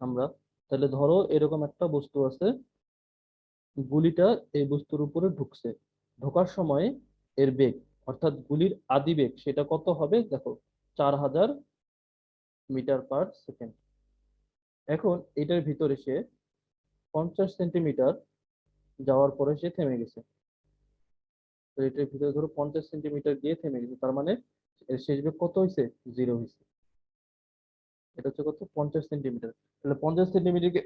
আমরা। তাহলে ধরো এরকম একটা বস্তু আছে, গুলিটা এই বস্তুর উপরে ঢুকছে, ঢোকার সময় এর বেগ অর্থাৎ গুলির আদি বেগ সেটা কত হবে দেখো, 4000 মিটার পার সেকেন্ড। এখন এটার ভিতরে সে 50 সেন্টিমিটার যাওয়ার পরে সে থেমে গেছে। তো এটার ভিতরে ধরো 50 সেন্টিমিটার গিয়ে থেমে গেছে, তার মানে এর শেষ বেগ কত হয়েছে, 0 হয়েছে। এটা হচ্ছে কত, 50 সেন্টিমিটার। তাহলে 50 সেন্টিমিটারকে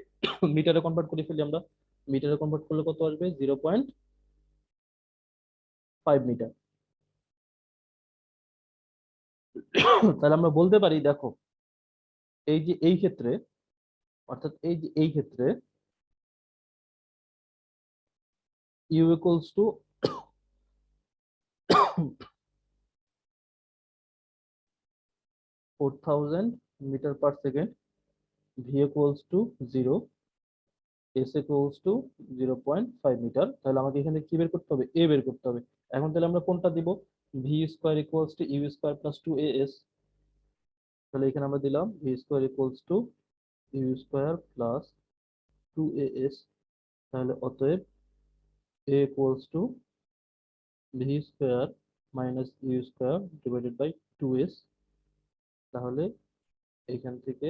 মিটারে কনভার্ট করে ফেলি আমরা, মিটারে কনভার্ট করলে কত আসবে, 0.5 মিটার। তাহলে আমরা বলতে পারি দেখো, এই যে এই ক্ষেত্রে, অর্থাৎ এই যে এই ক্ষেত্রে U equals to 4000 metre per second, V equals to 0, S equals to 0.5 metre. তাহলে আমাকে এখানে কি বের করতে হবে, এ বের করতে হবে। এখন তাহলে আমরা কোনটা দিব, V square equals to U square plus 2as। তাহলে এখানে আমরা দিলাম V square equals to U square plus 2as। তাহলে অতএব A equals to V square minus U square divided by 2s। তাহলে এখান থেকে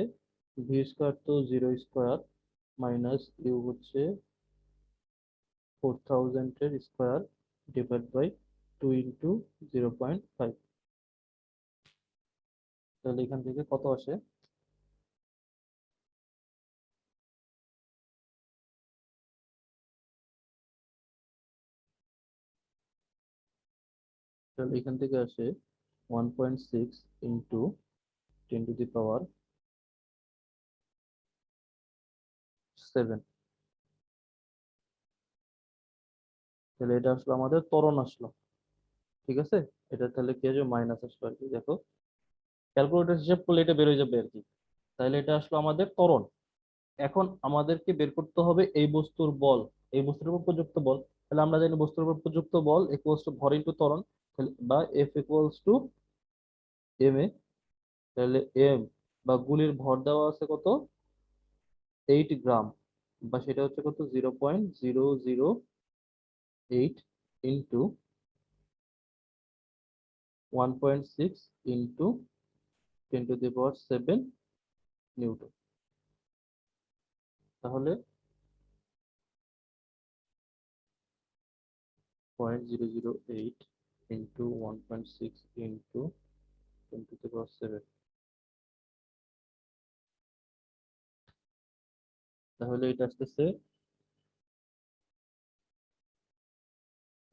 ভি স্কোয়ার তো 0 স্কোয়ার মাইনাস ইউ হচ্ছে 4000 এর স্কোয়ার ডিভাইড বাই 2 ইন্টু 0.5। তাহলে এখান থেকে কত আসে, তাহলে এখান থেকে আসে 1.6 ইন্টু 10⁻⁷। তাহলে এটা আসলো আমাদের ত্বরণ আসলো, ঠিক আছে। এটা তাহলে কি আসবে, মাইনাস আসলো আর কি, দেখো ক্যালকুলেটর হিসাব করলে এটা বের হয়ে যাবে আর কি। তাহলে এটা আসলো আমাদের ত্বরণ। এখন আমাদেরকে বের করতে হবে এই বস্তুর বল, এই বস্তুর উপর প্রযুক্ত বল। তাহলে আমরা জানি বস্তুর উপর প্রযুক্ত বল ইকুয়ালস টু ভর ইন্টু ত্বরণ, বা F equals to M A. তাহলে এম বা গুলির ভর দেওয়া আছে কত, 8 গ্রাম, বা সেটা হচ্ছে কত, 0.008 ইন্টু 1.6 ইন্টু 10⁻⁷ নিউটন। তাহলে 0.008 ইন্টু 1.6 ইন্টু 10⁻⁷, তাহলে এটা আসতেছে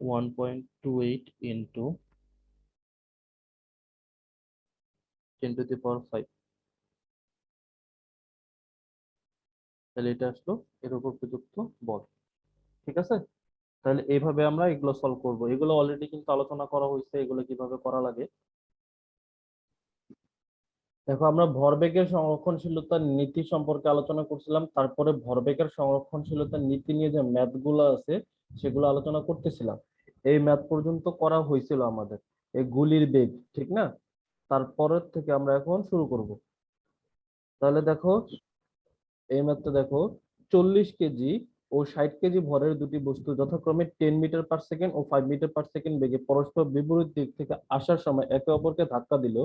1.28 ইন্টু 10⁻⁵। তাহলে এটা আসলো এর উপর প্রযুক্ত বল, ঠিক আছে। তাহলে এইভাবে আমরা এগুলো সলভ করব, এগুলো অলরেডি কিন্তু আলোচনা করা হয়েছে এগুলো কিভাবে করা লাগে। দেখো আমরা ভরবেগের সংরক্ষণশীলতার নীতি সম্পর্কে আলোচনা করছিলাম, তারপরে ভরবেগের সংরক্ষণশীলতার নীতি নিয়ে যে ম্যাথ গুলো আছে সেগুলো আলোচনা করতেছিলাম। এই ম্যাথ পর্যন্ত করা হয়েছিল আমাদের, এই গুলির বেগ, ঠিক না। তারপরের থেকে আমরা এখন শুরু করব। তাহলে দেখো এই ম্যাথটা দেখো, 40 কেজি ও 60 কেজি ভরের দুটি বস্তু যথাক্রমে 10 মিটার পার সেকেন্ড ও 5 মিটার পার সেকেন্ড বেগে পরস্পর বিপরীত দিক থেকে আসার সময় একে অপরকে ধাক্কা দিল।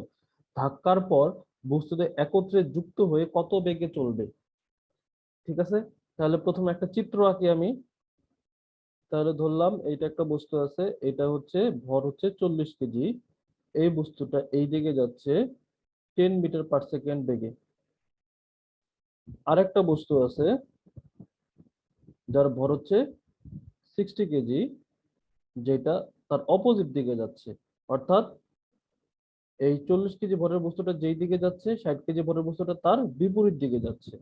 ধাক্কার পর বস্তুদের একত্রে যুক্ত হয়ে কত বেগে চলবে, ঠিক আছে। তাহলে প্রথমে একটা চিত্র আঁকি আমি। তাহলে ধরলাম এইটা একটা বস্তু আছে, এটা হচ্ছে ভর হচ্ছে 40 কেজি, এই বস্তুটা এই দিকে যাচ্ছে 10 মিটার পার সেকেন্ড বেগে। আরেকটা বস্তু আছে যার ভর হচ্ছে 60 কেজি, যেটা তার অপোজিট দিকে যাচ্ছে, অর্থাৎ এই 40 কেজি ভরের বস্তুটা যেই দিকে যাচ্ছে 60 কেজি ভরের বস্তুটা তার বিপরীত দিকে যাচ্ছে।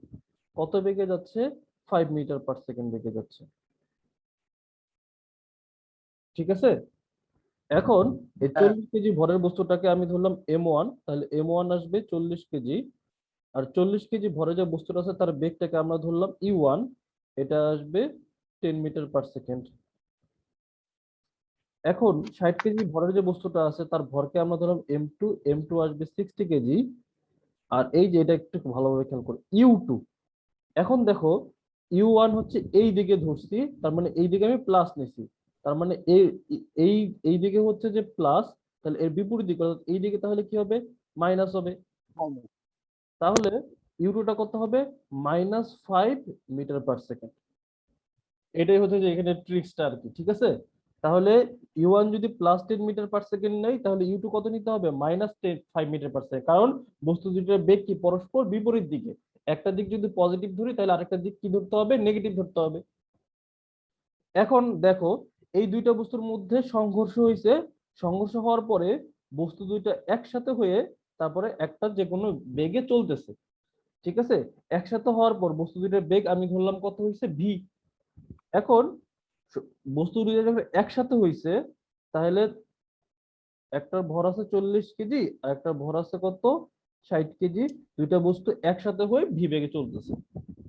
কত বেগে যাচ্ছে? 5 মিটার পার সেকেন্ড বেগে যাচ্ছে। ঠিক আছে, এখন এই হ্যাঁ 40 কেজি ভরের বস্তুটাকে আমি ধরলাম M1, তাহলে M1 আসবে 40 কেজি। আর 40 কেজি ভরে যে বস্তুটা আছে তার বেগটাকে আমরা ধরলাম E1, এটা আসবে 10 মিটার পার সেকেন্ড। এখন 60 কেজি ভরের যে বস্তুটা আছে তার ভরকে আমরা ধরলাম M2, M2 আসবে 60 কেজি। আর এই যে এটা একটু ভালোভাবে খেয়াল করো U2। এখন দেখো U1 হচ্ছে এই দিকে ধরছি, তার মানে এই দিকে আমি প্লাস নিছি, তার মানে এই এই এই দিকে হচ্ছে যে প্লাস, তাহলে এর বিপরীত দিকে অর্থাৎ এই দিকে তাহলে কি হবে? মাইনাস হবে। তাহলে U2টা কত হবে? -5 মিটার পার সেকেন্ড। এটাই হচ্ছে যে এখানে ট্রিক্সটা আর কি। ঠিক আছে, তাহলে U1 যদি +10 মিটার পার সেকেন্ড নেই তাহলে U2 কত নিতে হবে? -5 মিটার পার সেকেন্ড, কারণ বস্তু দুটোর বেগ কি পরস্পর বিপরীত দিকে। একটা দিক যদি পজিটিভ ধরি তাহলে আরেকটা দিক কি ধরতে হবে? নেগেটিভ ধরতে হবে। এখন দেখো এই দুইটা বস্তুর মধ্যে সংঘর্ষ হয়েছে, সংঘর্ষ হওয়ার পরে বস্তু দুইটা একসাথে হয়ে তারপরে একটা যে কোনো বেগে চলতেছে। ঠিক আছে, একসাথে হওয়ার পর বস্তু দুইটার বেগ আমি ধরলাম কত হয়েছে? ভি। এখন বস্তু দুইটা যখন একসাথে হয়েছে তাহলে একটার ভর আছে 40 কেজি আর একটার ভর আছে কত? 60 কেজি। দুইটা বস্তু একসাথে হয়ে ভি বেগে চলতেছে,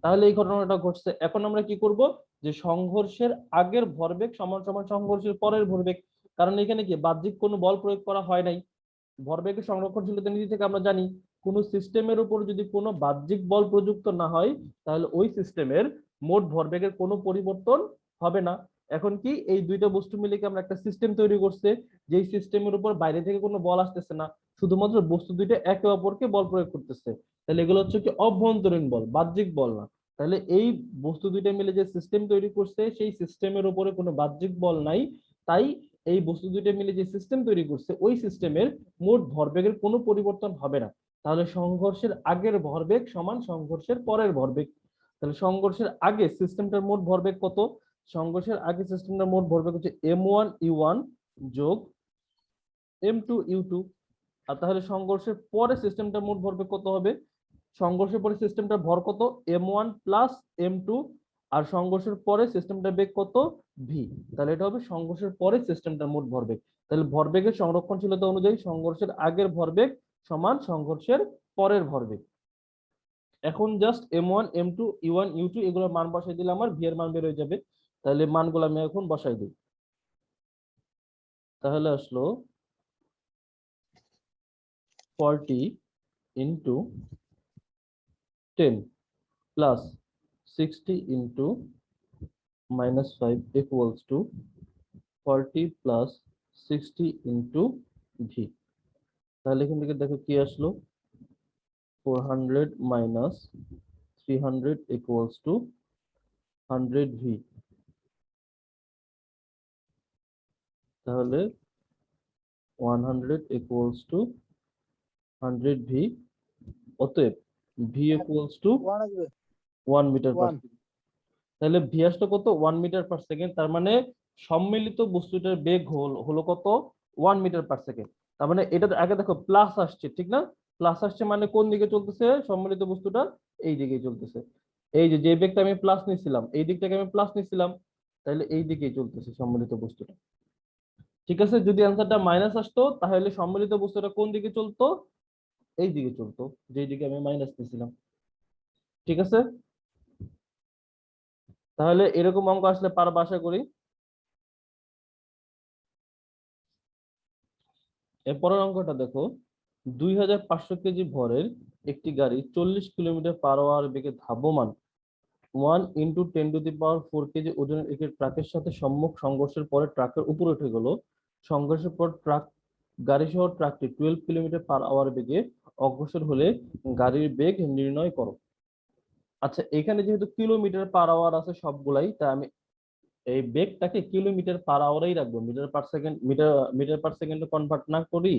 তাহলে এই ঘটনাটা ঘটছে। এখন আমরা কি করব? যে সংঘর্ষের আগের ভরবেগ সমান সমান সংঘর্ষের পরের ভরবেগ, কারণ এখানে কি বাহ্যিক কোনো বল প্রয়োগ করা হয় নাই। ভরবেগের সংরক্ষণশীলতা নীতি থেকে আমরা জানি কোনো সিস্টেমের উপর যদি কোনো বাহ্যিক বল প্রযুক্ত না হয় তাহলে ওই সিস্টেমের মোট ভরবেগের কোনো পরিবর্তন হবে না। এখন কি এই দুইটা বস্তু মিলে কি আমরা একটা সিস্টেম তৈরি করছে, যেই সিস্টেমের উপর বাইরে থেকে কোনো বল আসতেছে না, শুধুমাত্র বস্তু দুইটা একে অপরকে বল প্রয়োগ করতেছে। তাহলে এগুলো হচ্ছে কি অভ্যন্তরীণ বল, বাহ্যিক বল না। তাহলে এই বস্তু দুইটা মিলে যে সিস্টেম তৈরি করছে সেই সিস্টেমের উপরে কোনো বাহ্যিক বল নাই, তাই এই বস্তু দুইটা মিলে যে সিস্টেম তৈরি করছে ওই সিস্টেমের মোট ভরবেগের কোনো পরিবর্তন হবে না। তাহলে সংঘর্ষের আগের ভরবেগ সমান সংঘর্ষের পরের ভরবেগ। তাহলে সংঘর্ষের আগে সিস্টেমটার মোট ভরবেগ কত? সংঘর্ষের আগে সিস্টেমটার মোট ভরবেগ হচ্ছে M1 U1 যোগ M2 U2। আর তাহলে সংঘর্ষের পরে সিস্টেমটার মোট ভরবেগ কত হবে? সংঘর্ষের পরে সিস্টেমটার ভর কত? M1 plus M2। আর সংঘর্ষের পরে সিস্টেমটার বেগ কত? ভি। তাহলে এটা হবে সংঘর্ষের পরে সিস্টেমটার মোট ভরবেগ। তাহলে ভরবেগের সংরক্ষণশীলতা অনুযায়ী সংঘর্ষের আগের ভরবেগ সমান সংঘর্ষের পরের ভরবেগ। এখন just M1 M2 U1 U2 এগুলোর মান বসাই দিলে আমার ভি এর মান বের হয়ে যাবে। তাহলে মানগুলো আমি এখন বসাই দিই। তাহলে আসলো 40 into 10 plus 60 into -5 equals to 40 plus 60 into v। তাহলে এখান থেকে দেখো কি আসলো? 400 minus 300 equals to 100 v। তাহলে 100 equals to 100 v। অতএব v equals to 1 metre per second. তাহলে ভি আসলো কত? 1 মিটার পার সেকেন্ড। তার মানে সম্মিলিত বস্তুটার বেগ হলো কত? 1 মিটার পার সেকেন্ড। তার মানে এটা আগে দেখো প্লাস আসছে, ঠিক না? প্লাস আসছে মানে কোন দিকে চলতেছে সম্মিলিত বস্তুটা? এই দিকে চলতেছে। এই যে যে বেগটা আমি প্লাস নিছিলাম এই দিকটাকে আমি প্লাস নিছিলাম, তাহলে এই দিকেই চলতেছে সম্মিলিত বস্তুটা। ঠিক আছে, যদি অ্যান্সারটা মাইনাস আসতো তাহলে সম্মিলিত বস্তুটা কোন দিকে চলতো? এই দিকে চলতো, যেই দিকে আমি মাইনাস নিছিলাম। ঠিক আছে, তাহলে এরকম অঙ্ক আসলে পারবা আশা করি। এরপরের অঙ্কটা দেখো, 2500 কেজি ভরের একটি গাড়ি 40 কিলোমিটার পার আওয়ার বেগে ধাবমান 1 × 10⁴ কেজি ওজনের একটি ট্রাকের সাথে সম্মুখ সংঘর্ষের পরে ট্রাকের উপরে উঠে গেল। সংঘর্ষের পর গাড়ি সহ ট্রাকটি 12 কিলোমিটার পার আওয়ার বেগে অগ্রসর হলে গাড়ির বেগ নির্ণয় করো। আচ্ছা, এখানে যেহেতু কিলোমিটার পার আওয়ার আছে সবগুলাই, তাই আমি এই বেগটাকে কিলোমিটার পার আওয়ারেই রাখবো, metre per second metre per সেকেন্ডে কনভার্ট না করি।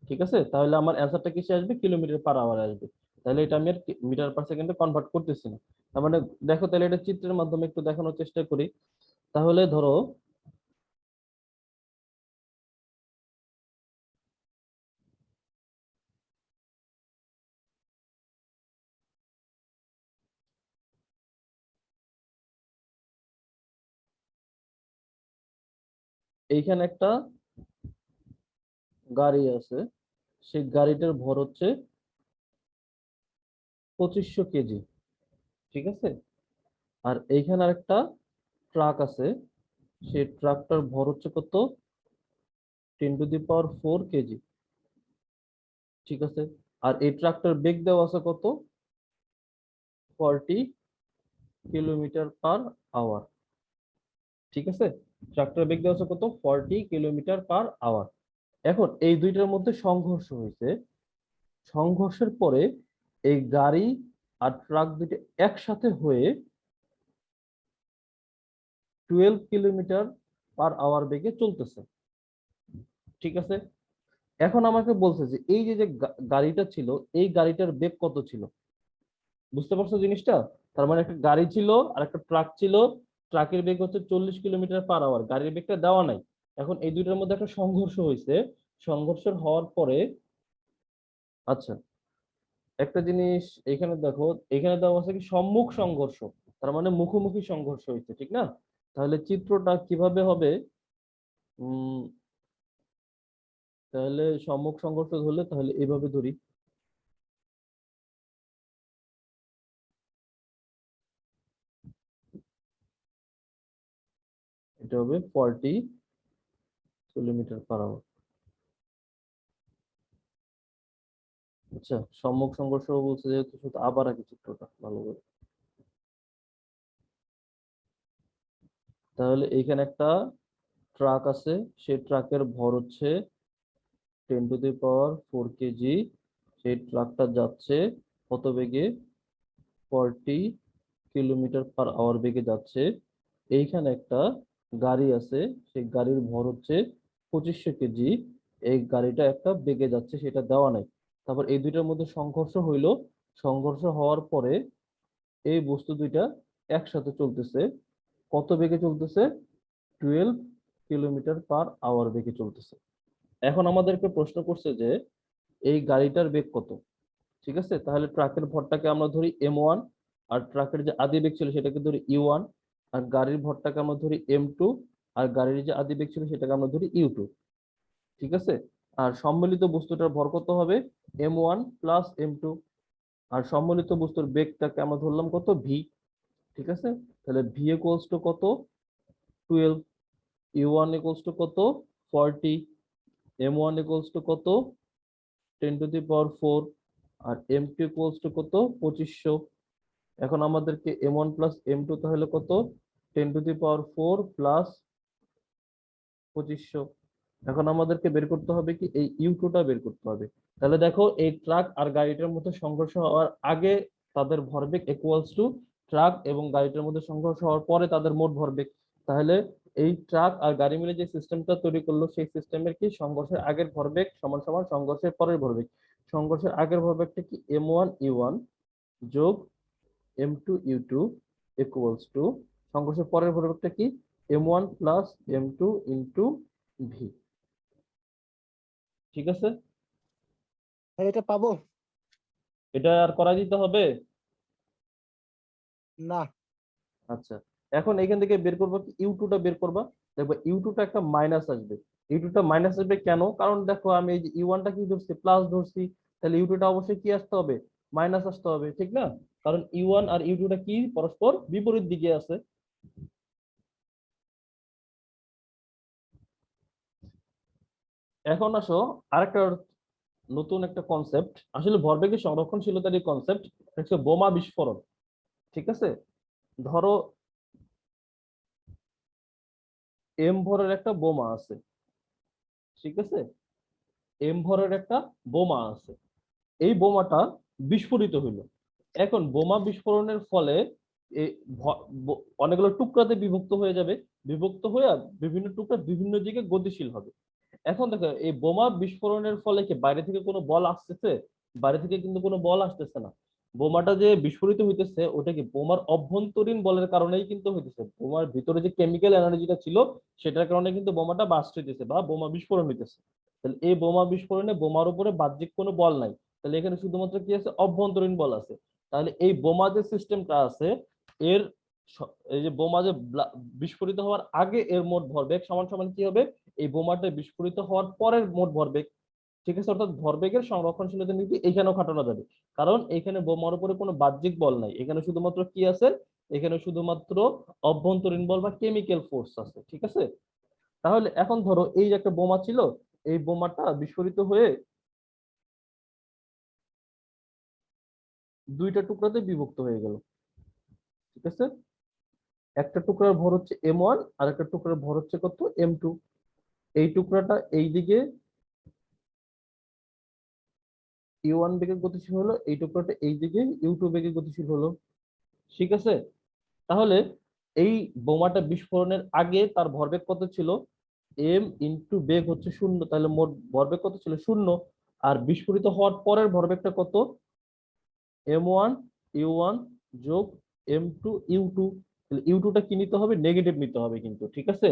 ঠিক আছে, তাহলে আমার অ্যান্সারটা কিসে আসবে, কিলোমিটার পার আওয়ারে আসবে। তাহলে এটা আমি আর মিটার পার সেকেন্ডে কনভার্ট করতেছি না। তার মানে দেখো, তাহলে এটা চিত্রের মাধ্যমে একটু দেখানোর চেষ্টা করি। তাহলে ধরো এইখানে একটা গাড়ি আছে, সেই গাড়িটার ভর হচ্ছে 2500 কেজি। ঠিক আছে, আর এইখানে আরেকটা ট্রাক আছে, সেই ট্রাকটার ভর হচ্ছে কত, 10⁴ কেজি। ঠিক আছে, আর এই ট্রাকটার বেগ দেওয়া আছে কত, 40 কিলোমিটার পার আওয়ার। ঠিক আছে, ট্রাকটার বেগ দেওয়া আছে কত, 40 কিলোমিটার পার আওয়ার। এখন এই দুইটার মধ্যে সংঘর্ষ হয়েছে, সংঘর্ষের পরে এই গাড়ি আর ট্রাক দুটো একসাথে হয়ে 12 কিলোমিটার পার আওয়ার বেগে চলতেছে। ঠিক আছে, এখন আমাকে বলছে যে এই যে যে গাড়িটা ছিল, এই গাড়িটার বেগ কত ছিল। বুঝতে পারছো জিনিসটা? তার মানে একটা গাড়ি ছিল আর একটা ট্রাক ছিল, ট্রাকের বেগ হচ্ছে 40 কিলোমিটার পার আওয়ার, গাড়ির বেগটা দেওয়া নাই। এখন এই দুইটার মধ্যে একটা সংঘর্ষ হয়েছে, সংঘর্ষ হওয়ার পরে, আচ্ছা একটা জিনিস এখানে দেখো, এখানে দেওয়া আছে কি সম্মুখ সংঘর্ষ, তার মানে মুখোমুখি সংঘর্ষ হয়েছে, ঠিক না? তাহলে চিত্রটা কিভাবে হবে, উম তাহলে সম্মুখ সংঘর্ষ হলে তাহলে এইভাবে ধরি। এটা হবে 40 কিলোমিটার পার আওয়ার। আচ্ছা, সম্মুখ সংঘর্ষ বলছে যেহেতু, শুধু আবার আগে চিত্রটা ভালো করে। তাহলে এইখানে একটা ট্রাক আছে, সেই ট্রাকের ভর হচ্ছে 10⁴ কেজি। সেই ট্রাকটা যাচ্ছে কত বেগে, 40 কিলোমিটার পার আওয়ার বেগে যাচ্ছে। এইখানে একটা গাড়ি আছে, সেই গাড়ির ভর হচ্ছে 2500 কেজি। এই গাড়িটা একটা বেগে যাচ্ছে, সেটা দেওয়া নাই। তারপর এই দুইটার মধ্যে সংঘর্ষ হইলো, সংঘর্ষ হওয়ার পরে এই বস্তু দুইটা একসাথে চলতেছে, কত বেগে চলতেছে, 12 কিলোমিটার পার আওয়ার বেগে চলতেছে। এখন আমাদেরকে প্রশ্ন করছে যে এই গাড়িটার বেগ কত। ঠিক আছে, তাহলে ট্রাকের ভরটাকে আমরা ধরি M1, আর ট্রাকের যে আদি বেগ ছিল সেটাকে ধরি U1, আর গাড়ির ভরটাকে আমরা ধরি M2, আর গাড়ির যে আদি বেগ ছিল সেটাকে আমরা ধরি U2। ঠিক আছে, আর সম্মিলিত বস্তুটার ভর কত হবে, M1 প্লাস M2, আর সম্মিলিত বস্তুর বেগটাকে আমরা ধরলাম কত, V। ঠিক আছে, তাহলে V ইকুয়ালস টু কত, 12, U1 ইকুয়ালস টু কত, 40, M1 ইকুয়ালস টু কত, 10⁴, আর M2 ইকুয়ালস টু কত, 2500। এখন আমাদেরকে M1 প্লাস M2 তাহলে কত, 10⁴ প্লাস 2500। এখন আমাদেরকে বের করতে হবে কি, এই U2 টা বের করতে হবে। তাহলে দেখো, এই ট্রাক আর গাড়িটার মধ্যে সংঘর্ষ হওয়ার আগে তাদের ভরবেগ ইকুয়ালস টু ট্রাক এবং গাড়িটার মধ্যে সংঘর্ষ হওয়ার পরে তাদের মোট ভরবেগ। তাহলে এই ট্রাক আর গাড়ি মিলে যে সিস্টেমটা তৈরি করলো, সেই সিস্টেমের কি সংঘর্ষের আগের ভরবেগ সমান সমান সংঘর্ষের পরের ভরবেগ। সংঘর্ষের আগের ভরবেগটা কি, M1 U1 যোগ M2 U2 ইকুয়ালস টু, সংঘর্ষের পরের ভরবেগটা কি, M1 plus M2 into V. ঠিক আছে, এটা পাবো এটা আর করা দিতে হবে না? আচ্ছা, এখন এখান থেকে বের করবো কি, U2 টা বের করবা। দেখবো U2 টা একটা মাইনাস আসবে। U2 টা মাইনাস আসবে কেন, কারণ দেখো আমি এই যে U1 টা কি ধরছি, প্লাস ধরছি, তাহলে U2 টা অবশ্যই কি আসতে হবে, মাইনাস আসতে হবে, ঠিক না? কারণ U1 আর U2 টা কি পরস্পর বিপরীত দিকে আছে। এখন আসো আরেকটা নতুন একটা কনসেপ্ট, আসলে ভরবেগের সংরক্ষণশীলতার এই কনসেপ্ট হচ্ছে বোমা বিস্ফোরণ। ঠিক আছে, ধরো M ভরের একটা বোমা আছে। ঠিক আছে, M ভরের একটা বোমা আছে, এই বোমাটা বিস্ফোরিত হইলো। এখন বোমা বিস্ফোরণের ফলে এই অনেকগুলো টুকরাতে বিভক্ত হয়ে যাবে, বিভক্ত হয়ে বিভিন্ন টুকরা বিভিন্ন দিকে গতিশীল হবে। এখন দেখো এই বোমা বিস্ফোরণের ফলে কি বাইরে থেকে কোনো বল আসতেছে? বাইরে থেকে কিন্তু কোনো বল আসতেছে না। বোমাটা যে বিস্ফোরিত হইতেছে ওটা কি বোমার অভ্যন্তরীণ বলের কারণেই কিন্তু হইতেছে। বোমার ভিতরে যে কেমিক্যাল এনার্জিটা ছিল সেটার কারণে কিন্তু বোমাটা বাস্ট হইতেছে বা বোমা বিস্ফোরণ হইতেছে। তাহলে এই বোমা বিস্ফোরণে বোমার উপরে বাহ্যিক কোনো বল নাই, তাহলে এখানে শুধুমাত্র কি আছে? অভ্যন্তরীণ বল আছে। তাহলে এই বোমা যে সিস্টেমটা আছে এর এই যে বোমা যে বিস্ফোরিত হওয়ার আগে এর মোট ভরবেগ সমান সমান কি হবে? এই বোমাটা বিস্ফোরিত হওয়ার পরের মোট ভরবেগ। ঠিক আছে, অর্থাৎ ভরবেগের সংরক্ষণশীলতা নীতি এখানেও খাটানো যাবে, কারণ এখানে বোমার উপরে কোনো বাহ্যিক বল নাই, এখানে শুধুমাত্র কি আছে? এখানে শুধুমাত্র অভ্যন্তরীণ বল বা কেমিক্যাল ফোর্স আছে। ঠিক আছে, তাহলে এখন ধরো এই যে একটা বোমা ছিল, এই বোমাটা বিস্ফোরিত হয়ে দুইটা টুকরাতে বিভক্ত হয়ে গেল। ঠিক আছে, একটা টুকরার ভর হচ্ছে m1 আর একটা টুকরার ভর হচ্ছে কত? m2। এই টুকরাটা এইদিকে u1 বেগে গতিশীল হলো, এই টুকরাটা এইদিকে u2 বেগে গতিশীল হলো। ঠিক আছে, তাহলে এই বোমাটা বিস্ফোরণের আগে তার ভরবেগ কত ছিল? m ইন্টু বেগ হচ্ছে 0, তাহলে মোট ভরবেগ কত ছিল? 0। আর বিস্ফোরিত হওয়ার পরের ভরবেগটা কত? m1 u1 যোগ m2 u2। তাহলে u2 টা কি নিতে হবে? নেগেটিভ নিতে হবে কিন্তু। ঠিক আছে,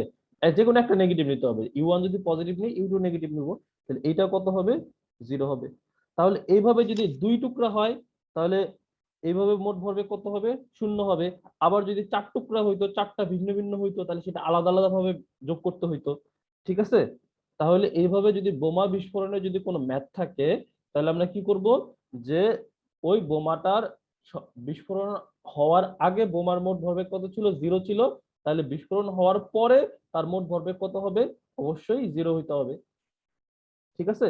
যে কোনো একটা নেগেটিভ নিতে হবে। u1 যদি পজিটিভ নিই, u2 নেগেটিভ নিব, তাহলে এইটা কত হবে? 0 হবে। তাহলে এইভাবে যদি দুই টুকরা হয় তাহলে এইভাবে মোট ভরবেগ কত হবে? 0 হবে। আবার যদি চার টুকরা হইতো, চারটা ভিন্ন ভিন্ন হইতো, তাহলে সেটা আলাদা আলাদা ভাবে যোগ করতে হইতো। ঠিক আছে, তাহলে এইভাবে যদি বোমা বিস্ফোরণে যদি কোনো ম্যাথ থাকে তাহলে আমরা কি করব? যে ওই বোমাটার বিস্ফোরণ হওয়ার আগে বোমার মোট ভরবেগ কত ছিল? 0 ছিল। তাহলে বিস্ফোরণ হওয়ার পরে তার মোট ভরবেগ কত হবে? অবশ্যই 0 হইতে হবে। ঠিক আছে,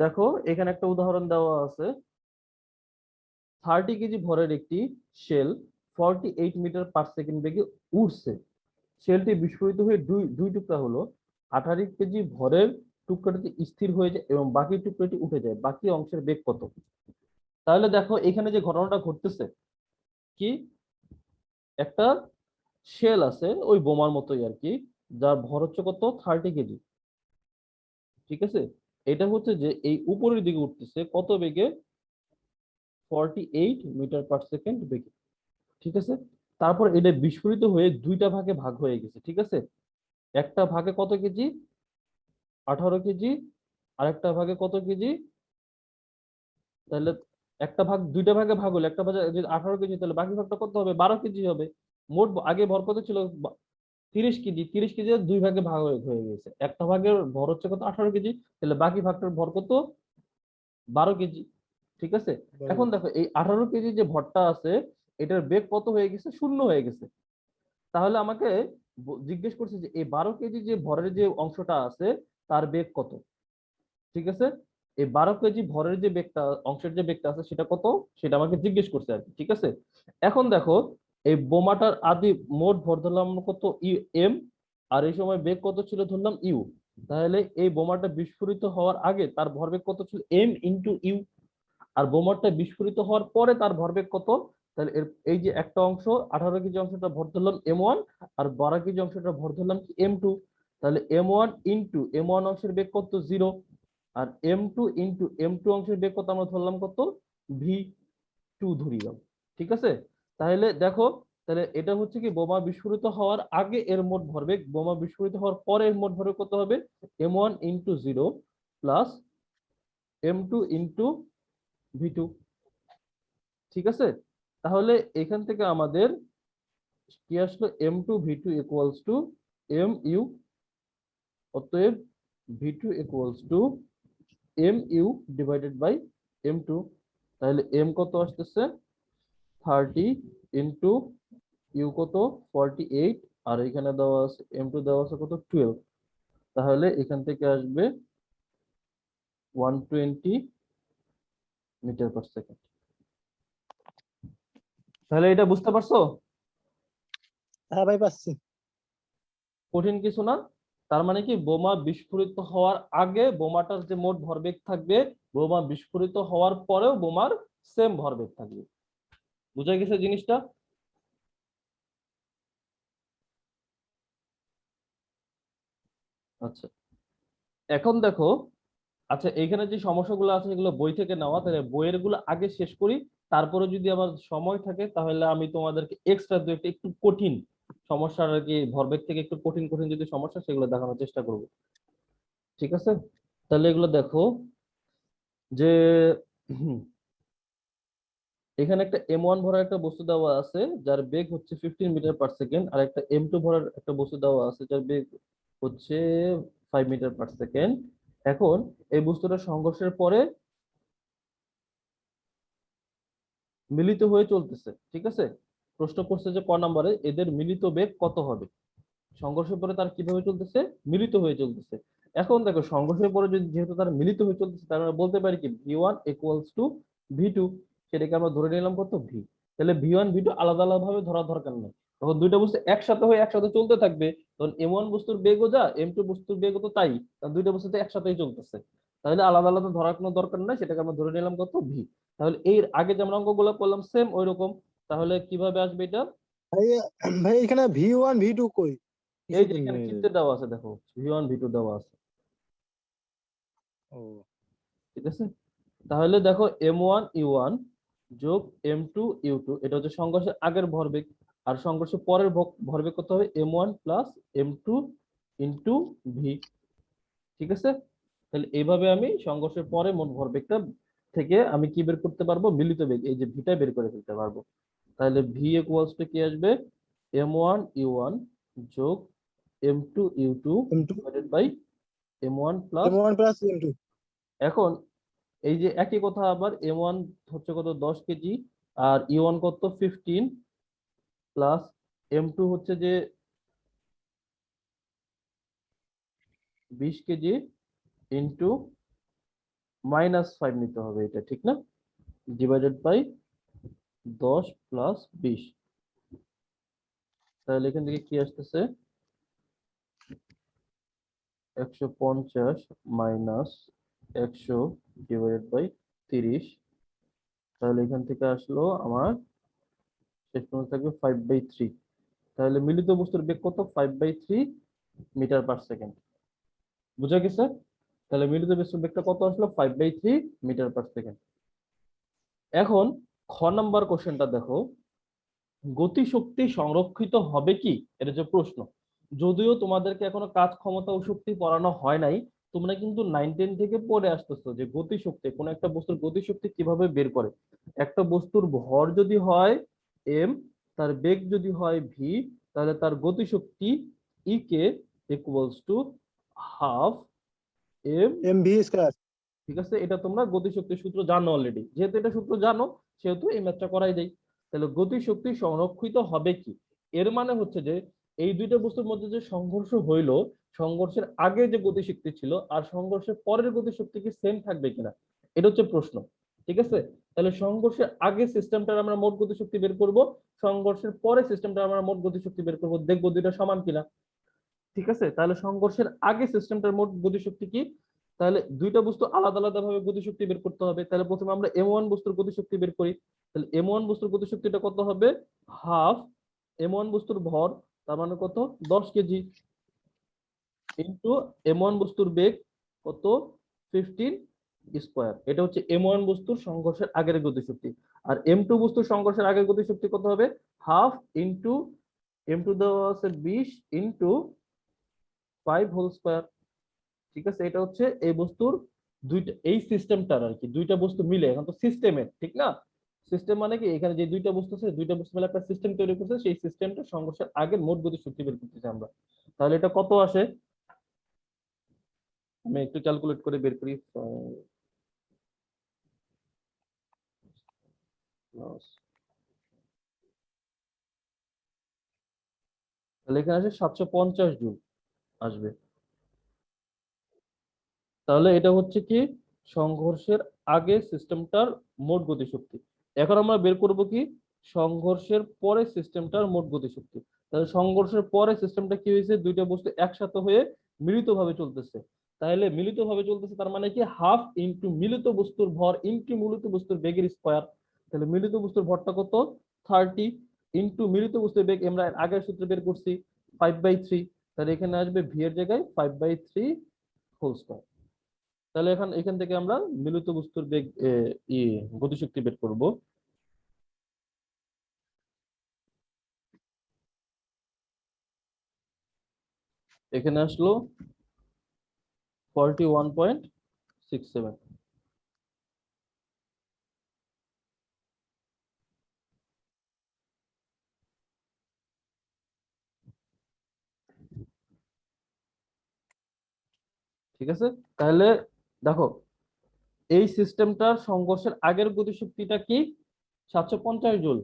দেখো এখানে একটা উদাহরণ দেওয়া আছে। 30 কেজি ভরের একটি শেল 48 মিটার/সেকেন্ড বেগে উড়ছে। শেলটি বিস্ফোরিত হয়ে দুই দুই টুকরা হলো। 18 কেজি ভরের টুকরাটি স্থির হয়ে যায় এবং বাকি টুকরাটি উঠে যায়, বাকি অংশের বেগ কত? তাহলে দেখো এখানে যে ঘটনাটা ঘটতেছে কি, একটা শেল আছে ওই বোমার মতোই আর কি, যার ভর হচ্ছে কত? 30 কেজি। ঠিক আছে, এটা হচ্ছে যে এই উপরের দিকে উঠতেছে কত বেগে? 48 মিটার/সেকেন্ড বেগে। ঠিক আছে, তারপর এটা বিস্ফোরিত হয়ে দুইটা ভাগে ভাগ হয়ে গেছে। ঠিক আছে, একটা ভাগে কত কেজি? 18 কেজি। আর একটা ভাগে কত কেজি? তাহলে একটা ভাগ দুইটা ভাগে ভাগ হলো, একটা ভাগে যদি 18 কেজি, তাহলে বাকি ভাগটা কত হবে? 12 কেজি হবে। মোট আগে ভর কত ছিল? 30 কেজি। 30 কেজি দুই ভাগে ভাগ হয়ে হয়ে গেছে, একটা ভাগের ভর হচ্ছে কত? 18 কেজি, তাহলে বাকি ভাগটার ভর কত? 12 কেজি। ঠিক আছে, এখন দেখো এই 18 কেজি যে ভরটা আছে এটার বেগ কত হয়ে গেছে? 0 হয়ে গেছে। তাহলে আমাকে জিজ্ঞেস করছে যে এই 12 কেজি যে ভরের যে অংশটা আছে তার বেগ কত? ঠিক আছে, এই 12 কেজি ভরের যে বেগটা, অংশের যে বেগটা আছে সেটা কত, সেটা আমাকে জিজ্ঞেস করছে আর কি। ঠিক আছে, এখন দেখো এই বোমাটার আদি মোট ভর ধরলাম আমরা কত? m। আর এই সময় বেগ কত ছিল? ধরলাম u। তাহলে এই বোমাটা বিস্ফোরিত হওয়ার আগে তার ভরবেগ কত ছিল? m into U. আর বোমাটা বিস্ফোরিত হওয়ার পরে তার ভরবেগ কত? তাহলে এই যে একটা অংশ 18 কেজি অংশটা ভর ধরলাম m1, আর 12 কেজি অংশটা ভর ধরলাম কি m2। তাহলে m1 ইন্টু m1 অংশের বেগ কত? 0। আর m2 ইন্টু m2 অংশের বেগ কত আমরা ধরলাম? কত? v2 ধরিলাম। ঠিক আছে, তাহলে দেখো তাহলে এটা হচ্ছে কি বোমা বিস্ফোরিত হওয়ার আগে এর মোট ভরবেগ, বোমা বিস্ফোরিত হওয়ার পরে এর মোট ভরবেগ কত হবে? m1 into 0 plus m2 into v2। ঠিক আছে, তাহলে এখান থেকে আমাদের কি আসলো? m2v2 equals to mu। অতএব v2 equals to mu divided by m2। তাহলে m কত আসতেছে? 30 ইন্টু ইউ কত? 48। আর এখানে দেওয়া আছে m2 দেওয়া আছে কত? 12। তাহলে এখান থেকে আসবে 120 মিটার/সেকেন্ড। তাহলে এটা বুঝতে পারছো? হ্যাঁ ভাই পাচ্ছি। কঠিন কিছু না। তার মানে কি বোমা বিস্ফোরিত হওয়ার আগে বোমাটার যে মোট ভরবেগ থাকবে, বোমা বিস্ফোরিত হওয়ার পরেও বোমার সেম ভরবেগ থাকবে। বুঝা গেছে জিনিসটা? আচ্ছা, এখন দেখো, আচ্ছা এইখানে যে সমস্যাগুলো আছে সেগুলো বই থেকে নেওয়া, তাহলে বইয়ের গুলো আগে শেষ করি, তারপরে যদি আমার সময় থাকে তাহলে আমি তোমাদেরকে এক্সট্রা দু একটা একটু কঠিন সমস্যা আর কি, ভরবেগ থেকে একটু কঠিন কঠিন যদি সমস্যা সেগুলো দেখানোর চেষ্টা করব। ঠিক আছে, তাহলে এগুলো দেখো যে এখানে একটা M1 ভরার একটা বস্তু দেওয়া আছে যার বেগ হচ্ছে 15 মিটার পার সেকেন্ড, আর একটা M2 ভরার একটা বস্তু দেওয়া আছে যার বেগ হচ্ছে 5 মিটার পার সেকেন্ড। এখন এই বস্তুটা সংঘর্ষের পরে মিলিত হয়ে চলতেছে, ঠিক আছে। প্রশ্ন করছে যে ক নম্বরে এদের মিলিত বেগ কত হবে। সংঘর্ষের পরে তার কিভাবে চলতেছে, মিলিত হয়ে চলতেছে। এখন দেখো সংঘর্ষের পরে যদি যেহেতু তারা মিলিত হয়ে চলতেছে, তার আমরা বলতে পারি কি V1 = V2, সেটাকে আমরা ধরে নিলাম কত ভি। তাহলে V1 V2 আলাদা আলাদা ভাবে ধরার দরকার নেই, তখন দুইটা বস্তু একসাথে হয়ে একসাথে চলতে থাকবে, তখন M1 বস্তুর বেগও যা M2 বস্তুর বেগও তো তাই, কারণ দুইটা বস্তুতে একসাথেই চলতেছে। তাহলে আলাদা আলাদা ধরার কোনো দরকার নাই, সেটাকে আমরা ধরে নিলাম কত ভি। তাহলে এর আগে যেমন অঙ্কগুলো করলাম সেম ওই রকম। তাহলে কিভাবে আসবে এটা, ভাই ভাই এখানে V1 V2 কই এই কিসের যে জন্য এখানে এদের? চিত্রে দেওয়া আছে দেখো, V1 V2 দেওয়া আছে, ও ঠিক আছে। তাহলে দেখো M1 U1 যোগ M2 U2, এটা হচ্ছে সংঘর্ষের আগের ভরবেগ, আর সংঘর্ষের পরের ভরবেগ কত হবে M1 plus M2 into V. ঠিক আছে, তাহলে এইভাবে আমি সংঘর্ষের পরে মোট ভরবেগটা থেকে আমি কি বের করতে পারবো, মিলিত বেগ, এই যে ভিটা বের করে ফেলতে পারবো। তাহলে ভি ইকুয়ালস টু কি আসবে, M1U1 যোগ M2U2 M2 divided by M1 plus. M1 plus M2। এখন এই যে একই কথা আবার M1 হচ্ছে কত 10 কেজি, আর E1 কত 15, প্লাস M2 হচ্ছে যে 20 কেজি, ইন্টু -5 নিতে হবে, এটা ঠিক না, ডিভাইডেড বাই 10 প্লাস 20। তাহলে এখান থেকে কি আসতেছে 150 মাইনাস 100 ডিভাইডেড বাই 30। তাহলে এখান থেকে আসলো আমার শেষ পর্যন্ত থাকবে 5/3। তাহলে মিলিত বস্তুর বেগ কত 5/3 মিটার পার সেকেন্ড। বুঝা গেছে, তাহলে মিলিত বস্তুর বেগটা কত আসলো 5/3 মিটার পার সেকেন্ড। এখন খ নাম্বার কোশ্চেনটা দেখো, গতিশক্তি সংরক্ষিত হবে কি, এটা যে প্রশ্ন। যদিও তোমাদেরকে এখনো কাজ ক্ষমতা ও শক্তি পড়ানো হয় নাই, তোমরা কিন্তু 9-10 থেকে পড়ে আসতেছো যে গতিশক্তি, কোন একটা বস্তুর গতিশক্তি কিভাবে বের করে। একটা বস্তুর ভর যদি হয় এম, তার বেগ যদি হয় ভি, তাহলে তার গতিশক্তি E K equals to half M. MV²। ঠিক আছে, এটা তোমরা গতিশক্তির সূত্র জানো অলরেডি, যেহেতু এটা সূত্র জানো সেহেতু এই ম্যাথটা করাই দেই। তাহলে গতিশক্তি সংরক্ষিত হবে কি, এর মানে হচ্ছে যে এই দুইটা বস্তুর মধ্যে যে সংঘর্ষ হইলো, সংঘর্ষের আগে যে গতিশক্তি ছিল আর সংঘর্ষের পরের গতিশক্তি কি সেম থাকবে কিনা, এটা হচ্ছে প্রশ্ন। ঠিক আছে, তাহলে সংঘর্ষের আগে সিস্টেমটার আমরা মোট গতিশক্তি বের করব, সংঘর্ষের পরে সিস্টেমটার আমরা মোট গতিশক্তি বের করব, দেখবো দুইটা সমান কিনা। ঠিক আছে, তাহলে সংঘর্ষের আগে সিস্টেমটার মোট গতিশক্তি কি, তাহলে দুইটা বস্তু আলাদা আলাদা ভাবে গতিশক্তি বের করতে হবে। তাহলে প্রথমে আমরা M1 বস্তুর গতিশক্তি বের করি। তাহলে M1 বস্তুর গতিশক্তিটা কত হবে, হাফ M1 বস্তুর ভর, তার মানে কত 10 কেজি, ইন্টু M1 বস্তুর বেগ কত 15 স্কোয়ার। এটা হচ্ছে M1 বস্তুর সংঘর্ষের আগের গতিশক্তি। আর M2 বস্তুর সংঘর্ষের আগের গতিশক্তি কত হবে, হাফ ইন্টু M2 দেওয়া আছে 20 ইন্টু 5 হোল স্কোয়ার। ঠিক আছে, এটা হচ্ছে এই বস্তুর দুইটা, এই সিস্টেমটার আর কি, দুইটা বস্তু মিলে এখন তো সিস্টেমের, ঠিক না। সিস্টেম মানে কি, এখানে যে দুইটা বস্তু আছে দুইটা বস্তু মিলে একটা সিস্টেম তৈরি করছে, সেই সিস্টেমটা সংঘর্ষের আগের মোট গতি শক্তি বের করতেছি আমরা। তাহলে এটা কত আসে, আমি একটু ক্যালকুলেট করে বের করি। তাহলে এখানে আসে 750 জুল আসবে। তাহলে এটা হচ্ছে কি সংঘর্ষের আগে সিস্টেমটার মোট গতিশক্তি। এখন আমরা বের করব কি সংঘর্ষের পরে সিস্টেমটার মোট গতিশক্তি। তাহলে সংঘর্ষের পরে সিস্টেমটা কি হয়েছে, দুইটা বস্তু একসাথে হয়ে মিলিতভাবে চলতেছে। তাহলে মিলিতভাবে চলতেছে তার মানে কি হাফ ইন্টু মিলিত বস্তুর ভর ইন্টু মিলিত বস্তুর বেগের স্কয়ার। তাহলে মিলিত বস্তুর ভরটা কত 30, ইন্টু মিলিত বস্তুর বেগ আমরা আগের সূত্রে বের করছি 5/3। তাহলে এখানে আসবে ভি এর জায়গায় 5/3 হোল স্কয়ার। তাহলে এখান থেকে আমরা মিলিত বস্তুর বেগ গতিশক্তি বের করব। এখানে আসলো 41.67। ঠিক আছে, তাহলে দেখো এই সিস্টেমটার সংঘর্ষের আগের গতিশক্তিটা কি 750 জুল।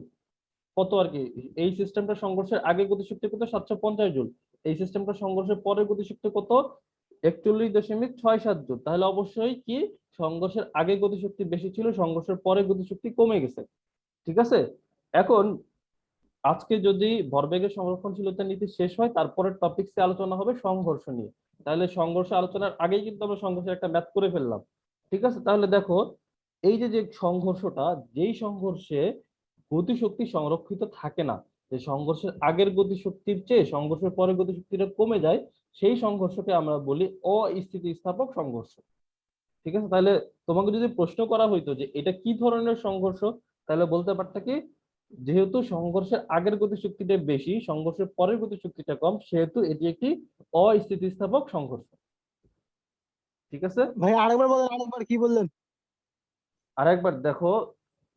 কত আর কি, এই সিস্টেমটার সংঘর্ষের আগে গতিশক্তি কত 750 জুল। এই সিস্টেমটার সংঘর্ষের পরে গতিশক্তি কত 41.67 জুল। তাহলে অবশ্যই কি সংঘর্ষের আগে গতিশক্তি বেশি ছিল, সংঘর্ষের পরে গতিশক্তি কমে গেছে। ঠিক আছে, এখন আজকে যদি ভরবেগের সংরক্ষণশীলতা নীতি শেষ হয় তারপরের টপিকসে আলোচনা হবে সংঘর্ষ নিয়ে। তাহলে সংঘর্ষ আলোচনার আগেই কিন্তু আমরা সংঘর্ষের একটা ম্যাথ করে ফেললাম। ঠিক আছে, তাহলে দেখো এই যে যে সংঘর্ষটা, যেই সংঘর্ষে গতিশক্তি সংরক্ষিত থাকে না, যে সংঘর্ষের আগের গতিশক্তির চেয়ে সংঘর্ষের পরে গতিশক্তিটা কমে যায়, সেই সংঘর্ষকে আমরা বলি অস্থিতিস্থাপক সংঘর্ষ। ঠিক আছে, তাহলে তোমাকে যদি প্রশ্ন করা হইতো যে এটা কি ধরনের সংঘর্ষ, তাহলে বলতে পারতা কি যেহেতু সংঘর্ষের আগের গতিশক্তিটা বেশি, সংঘর্ষের পরের গতিশক্তিটা কম, সেহেতু এটি একটি অস্থিতিস্থাপক সংঘর্ষ। ঠিক আছে, ভাই আরেকবার বলেন, আরেকবার কি বললেন? আরেকবার দেখো,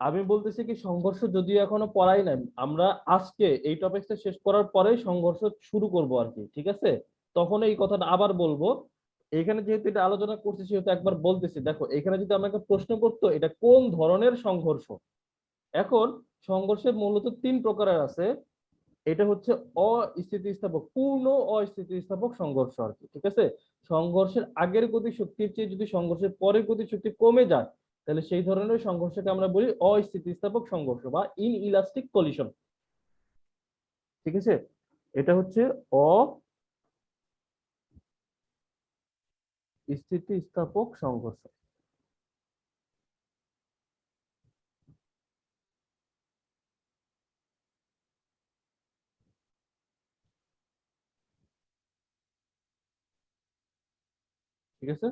আমি বলতেছি কি সংঘর্ষ যদিও এখনো পড়াই নাই, আমরা আজকে এই টপিকটা শেষ করার পরেই সংঘর্ষ শুরু করব আর কি। ঠিক আছে, তখন এই কথাটা আবার বলবো। এখানে যেহেতু এটা আলোচনা করছি সেহেতু একবার বলতেছি। দেখো এখানে যদি আমাকে প্রশ্ন করতো এটা কোন ধরনের সংঘর্ষ, এখন সংঘর্ষের মূলত তিন প্রকারের আছে। এটা হচ্ছে অস্থিতিস্থাপক, পূর্ণ অস্থিতিস্থাপক সংঘর্ষ আর কি। ঠিক আছে, সংঘর্ষের আগের গতিশক্তির চেয়ে যদি সংঘর্ষের পরের গতিশক্তি কমে যায়, তাহলে সেই ধরনের সংঘর্ষকে আমরা বলি অস্থিতিস্থাপক সংঘর্ষ বা ইন ইলাস্টিক কলিশন। ঠিক আছে, এটা হচ্ছে অস্থিতিস্থাপক সংঘর্ষ। ঠিক আছে,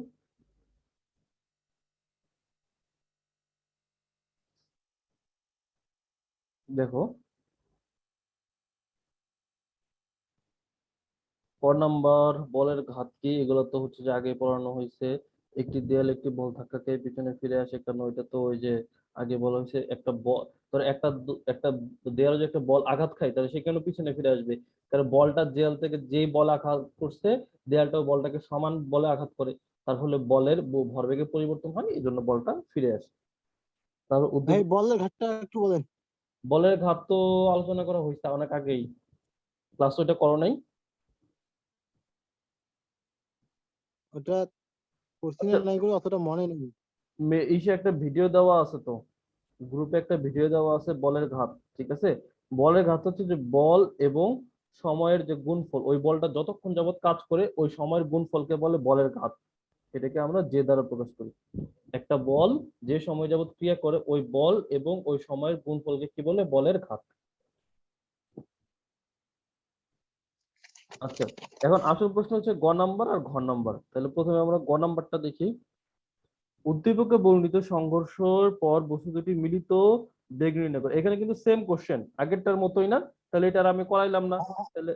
দেখো ক নাম্বার বলের ঘাত কি, এগুলো তো হচ্ছে যে আগে পড়ানো হয়েছে। একটি দেয়াল একটি বল ধাক্কাকে পিছনে ফিরে আসে কেন, এটা তো ওই যে আগে বলা হয়েছে। একটা বল ধর একটা দেয়ালে যে একটা বল আঘাত খায় তাহলে সে কেন পিছনে ফিরে আসবে, কারণ বলটা দেয়াল থেকে যেই বল আঘাত করছে দেয়ালটাও বলটাকে সমান বলে আঘাত করে, তার ফলে বলের ভরবেগের পরিবর্তন হয়, এই জন্য বলটা ফিরে আসে। তারপর ভাই উদ্দীপক বলের ঘাটটা একটু বলেন। বলের ঘাত তো আলোচনা করা হয়েছে অনেক আগেই, ক্লাস ওইটা করো নাই? ওটা কোশ্চেনে আচ্ছা, নাই করে অতটা মনে নেই। ইসে একটা ভিডিও দেওয়া আছে তো, গ্রুপে একটা ভিডিও দেওয়া আছে বলের ঘাত। ঠিক আছে, বলের ঘাত হচ্ছে যে বল এবং সময়ের যে গুণফল, ওই বলটা যতক্ষণ যাবত কাজ করে ওই সময়ের গুণফলকে বলে বলের ঘাত। এটাকে আমরা যে দ্বারা প্রকাশ করি। একটা বল যে সময় যাবত ক্রিয়া করে ওই বল এবং ওই সময়ের গুণফলকে কি বলে, বলের ঘাত। আচ্ছা, এখন আসল প্রশ্ন হচ্ছে গ নাম্বার আর ঘ নাম্বার। তাহলে প্রথমে আমরা গ নাম্বারটা দেখি। উদ্দীপকে বর্ণিত সংঘর্ষের পর বস্তু দুটি মিলিত বেগ নির্ণয় করে। এখানে কিন্তু সেম কোশ্চেন আগেরটার মতোই না, তাহলে এটা আর আমি করাইলাম না। তাহলে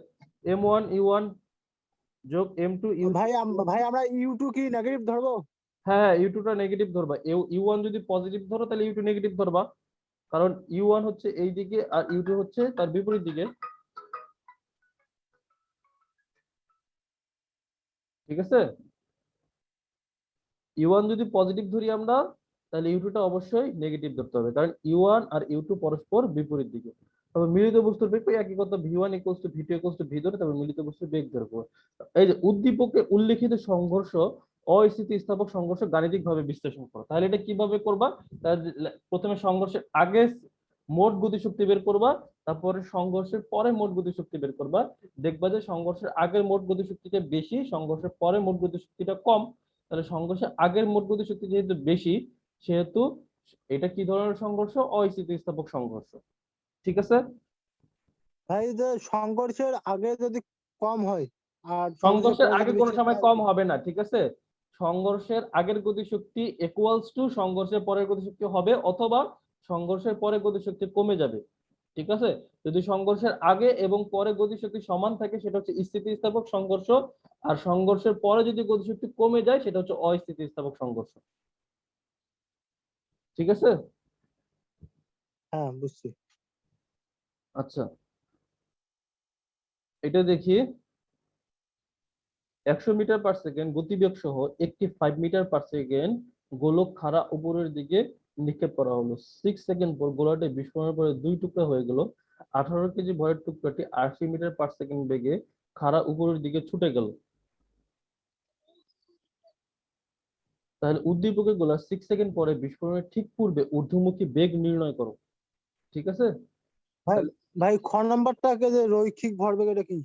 m1 u1 যোগ m2 u2। ভাই আমরা ইউ2 কি নেগেটিভ ধরবো? হ্যাঁ, ইউ2টা নেগেটিভ ধরবা। ইউ1 যদি পজিটিভ ধরো তাহলে ইউ2 নেগেটিভ ধরবা, কারণ ইউ1 হচ্ছে এই দিকে আর ইউ2 হচ্ছে তার বিপরীত দিকে। ঠিক আছে, ইউ1 যদি পজিটিভ ধরি আমরা তাহলে ইউ2টা অবশ্যই নেগেটিভ ধরতে হবে, কারণ ইউ1 আর ইউ2 পরস্পর বিপরীত দিকে। তবে মিলিত বস্তুর বেগ পাই একই কথা, V one equals to V two equals to V ধরে তবে মিলিত বস্তুর বেগ ধরবো। এই যে উদ্দীপকে উল্লেখিত সংঘর্ষ অস্থিতিস্থাপক সংঘর্ষ গাণিতিক ভাবে বিশ্লেষণ করো। তাহলে এটা কিভাবে করবা, তাহলে প্রথমে সংঘর্ষের আগে মোট গতিশক্তি বের করবা, তারপরে সংঘর্ষের পরে মোট গতিশক্তি বের করবা। দেখবা যে সংঘর্ষের আগের মোট গতিশক্তিটা বেশি, সংঘর্ষের পরে মোট গতিশক্তিটা কম। তাহলে সংঘর্ষের আগের মোট গতিশক্তি যেহেতু বেশি, সেহেতু এটা কি ধরনের সংঘর্ষ, অস্থিতিস্থাপক সংঘর্ষ। ঠিক আছে, ভাই যে সংঘর্ষের আগে যদি কম হয় আর সংঘর্ষের পরে আগে যদি কোনো বেশি সময় কম হবে না, ঠিক আছে? সংঘর্ষের আগের গতিশক্তি ইকুয়ালস টু সংঘর্ষের পরের গতিশক্তি হবে, অথবা সংঘর্ষের পরে গতিশক্তি কমে যাবে, ঠিক আছে? যদি সংঘর্ষের আগে এবং পরে গতিশক্তি সমান থাকে সেটা হচ্ছে স্থিতিস্থাপক সংঘর্ষ, আর সংঘর্ষের পরে যদি গতিশক্তি কমে যায় সেটা হচ্ছে অস্থিতিস্থাপক সংঘর্ষ, ঠিক আছে? হ্যাঁ বুঝছি। আচ্ছা, এটা দেখি। 100 মিটার/সেকেন্ড গতিবেগ সহ একটি 5 মিটার/সেকেন্ড গোলক খাড়া উপরের দিকে নিক্ষেপ করা হলো। 6 সেকেন্ড পর গোলাটি বিস্ফোরণের পরে 2 টুকরা হয়ে গেল। 18 কেজি ভরের টুকরাটি 80 মিটার/সেকেন্ড বেগে খাড়া উপরের দিকে ছুটে গেল। তাহলে উদ্দীপকের গোলা 6 সেকেন্ড পরে বিস্ফোরণের ঠিক পূর্বে ঊর্ধ্বমুখী বেগ নির্ণয় করো, ঠিক আছে? ভাই ভাই খ নাম্বারটাকে যে রৈখিক ভরবেগ এটা কি?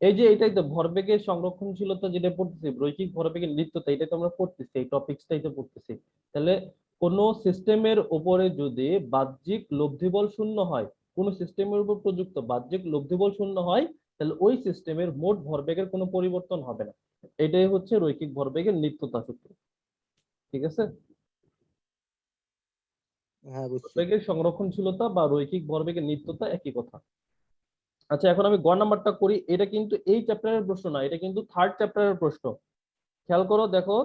এই যে এটাই তো ভরবেগের সংরক্ষণশীলতা, যেটা পড়তেছি রৈখিক ভরবেগের নিত্যতা, এটা তো আমরা পড়তেছি, এই টপিকসটাই তো পড়তেছি। তাহলে কোন সিস্টেমের উপরে যদি বাহ্যিক লব্ধি বল শূন্য হয়, কোন সিস্টেমের উপর প্রযুক্ত বাহ্যিক লব্ধি বল শূন্য হয়, তাহলে ওই সিস্টেমের মোট ভরবেগের কোনো পরিবর্তন হবে না। এটাই হচ্ছে রৈখিক ভরবেগের নিত্যতা সূত্র, ঠিক আছে? হ্যাঁ বুঝছি। ভরবেগের সংরক্ষণশীলতা বা রৈখিক ভরবেগের নিত্যতা একই কথা। আচ্ছা, এখন আমি গ নাম্বারটা করি। এটা কিন্তু এই চ্যাপ্টারের প্রশ্ন না, এটা কিন্তু থার্ড চ্যাপ্টারের প্রশ্ন। খেয়াল করো, দেখো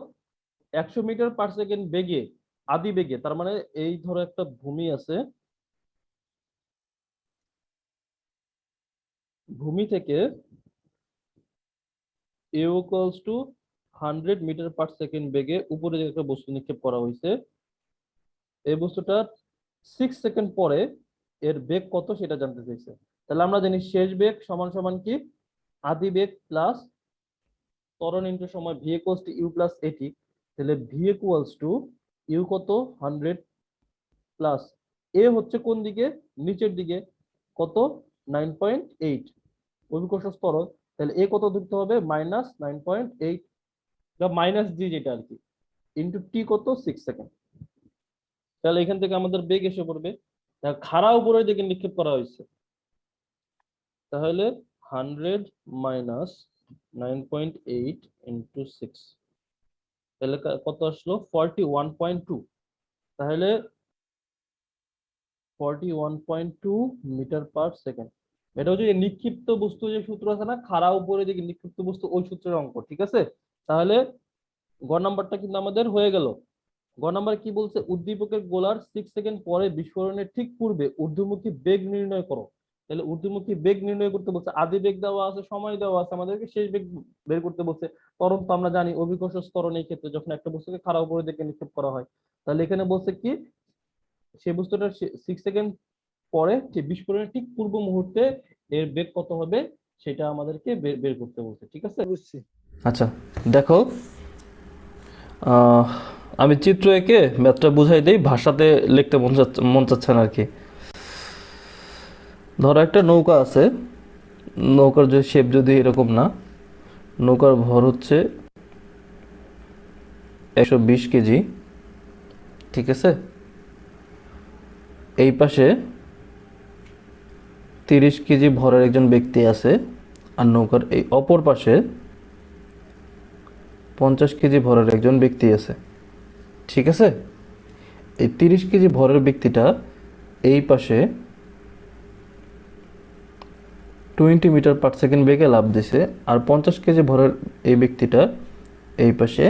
100 মিটার/সেকেন্ড বেগে, আদি বেগে, তার মানে এই ধরো একটা ভূমি আছে, ভূমি থেকে a = 100 মিটার/সেকেন্ড বেগে উপরে যে একটা বস্তু নিক্ষেপ করা হয়েছে, এই বস্তুটা 6 সেকেন্ড পরে এর বেগ কত সেটা জানতে চাইছে। তাহলে আমরা জানি শেষ বেগ সমান সমান কি, আদি বেগ প্লাস ত্বরণ ইনটু সময়, v = u+at। তাহলে v = u কত, 100 প্লাস এ হচ্ছে কোন দিকে, নিচের দিকে, কত, 9.8 অভিকর্ষ ত্বরণ। তাহলে এ কত ধরতে হবে, -9.8, মাইনাস জি যেটা আর কি, ইন্টু টি কত, 6 সেকেন্ড। তাহলে এখান থেকে আমাদের বেগ এসে পড়বে, খাড়া উপরের দিকে নিক্ষেপ করা হয়েছে, তাহলে 100 মাইনাস 9.8 ইন্টু 6, তাহলে কত আসলো, 41.2। তাহলে 41.2 মিটার/সেকেন্ড। এটা হচ্ছে যে নিক্ষিপ্ত বস্তু যে সূত্র আছে না, খাড়া উপরে দিকে নিক্ষিপ্ত বস্তু, ওই সূত্রের অঙ্ক, ঠিক আছে? তাহলে গ নাম্বারটা কিন্তু আমাদের হয়ে গেল। গ নাম্বার কি বলছে, উদ্দীপকের গোলার 6 সেকেন্ড পরে বিস্ফোরণের ঠিক পূর্বে ঊর্ধ্বমুখী বেগ নির্ণয় করো। তাহলে ঊর্ধ্বমুখী বেগ নির্ণয় করতে বলছে, আদি বেগ দেওয়া আছে, সময় দেওয়া আছে, আমাদেরকে শেষ বেগ বের করতে বলছে। ত্বরণ তো আমরা জানি অভিকর্ষ ত্বরণ, এই ক্ষেত্রে যখন একটা বস্তুকে খাড়া উপরের দিকে নিক্ষেপ করা হয়। তাহলে এখানে বলছে কি, সেই বস্তুটা 6 সেকেন্ড পরে যে বিস্ফোরণের ঠিক পূর্ব মুহূর্তে এর বেগ কত হবে সেটা আমাদেরকে বের করতে বলছে, ঠিক আছে? বুঝছি। আচ্ছা, দেখো, আমি চিত্র এঁকে ম্যাথটা বুঝাই দিই, ভাষাতে লিখতে মন চাচ্ছে না আর কি। ধরো একটা নৌকা আছে, নৌকার যে শেপ যদি এরকম না, নৌকার ভর হচ্ছে 120 কেজি, ঠিক আছে? এই পাশে 30 কেজি ভরের একজন ব্যক্তি আছে, আর নৌকার এই অপর পাশে 50 কেজি ভরের একজন ব্যক্তি আছে, ঠিক আছে? এই 30 কেজি ভরের ব্যক্তিটা এই পাশে 20 মিটার/সেকেন্ড বেগে লাফ দিছে, আর 50 কেজি ভরের এই ব্যক্তিটা এই পাশে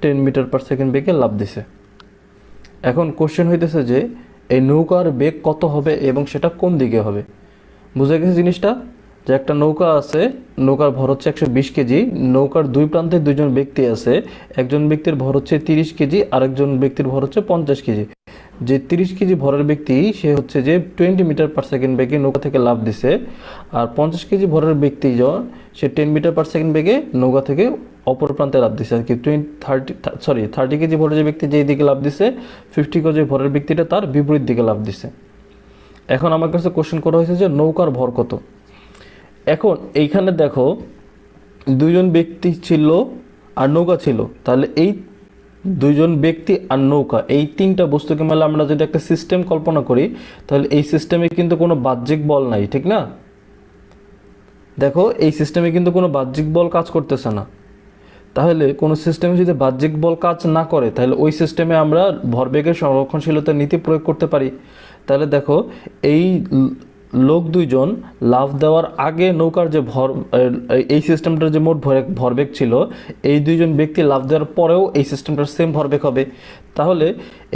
10 মিটার/সেকেন্ড বেগে লাফ দিছে। এখন কোশ্চেন হইতেছে যে এই নৌকার বেগ কত হবে এবং সেটা কোন দিকে হবে। বুঝে গেছে জিনিসটা, যে একটা নৌকা আছে, নৌকার ভর হচ্ছে 120 কেজি, নৌকার দুই প্রান্তে দুইজন ব্যক্তি আছে, একজন ব্যক্তির ভর হচ্ছে 30 কেজি, আরেকজন ব্যক্তির ভর হচ্ছে 50 কেজি। যে 30 কেজি ভরের ব্যক্তি সে হচ্ছে যে 20 মিটার/সেকেন্ড বেগে নৌকা থেকে লাফ দিছে, আর 50 কেজি ভরের ব্যক্তি সে 10 মিটার/সেকেন্ড বেগে নৌকা থেকে অপর প্রান্তে লাফ দিছে আর কি। 30 কেজি ভরের যে ব্যক্তি যেই দিকে লাফ দিছে, 50 কেজি ভরের ব্যক্তিটা তার বিপরীত দিকে লাফ দিছে। এখন আমার কাছে কোশ্চেন করা হয়েছে যে নৌকার ভর কত। এখন এইখানে দেখো দুইজন ব্যক্তি ছিল আর নৌকা ছিল, তাহলে এই দুইজন ব্যক্তি আর নৌকা, এই তিনটা বস্তুকে মিলে আমরা যদি একটা সিস্টেম কল্পনা করি, তাহলে এই সিস্টেমে কিন্তু কোনো বাহ্যিক বল নাই, ঠিক না? দেখো এই সিস্টেমে কিন্তু কোনো বাহ্যিক বল কাজ করতেছে না। তাহলে কোনো সিস্টেমে যদি বাহ্যিক বল কাজ না করে তাহলে ওই সিস্টেমে আমরা ভরবেগের সংরক্ষণশীলতার নীতি প্রয়োগ করতে পারি। তাহলে দেখো এই লোক দুইজন লাফ দেওয়ার আগে নৌকার যে এই সিস্টেমটার যে মোট ভরবেগ ছিল, এই দুইজন ব্যক্তি লাফ দেওয়ার পরেও এই সিস্টেমটার সেম ভরবেগ হবে। তাহলে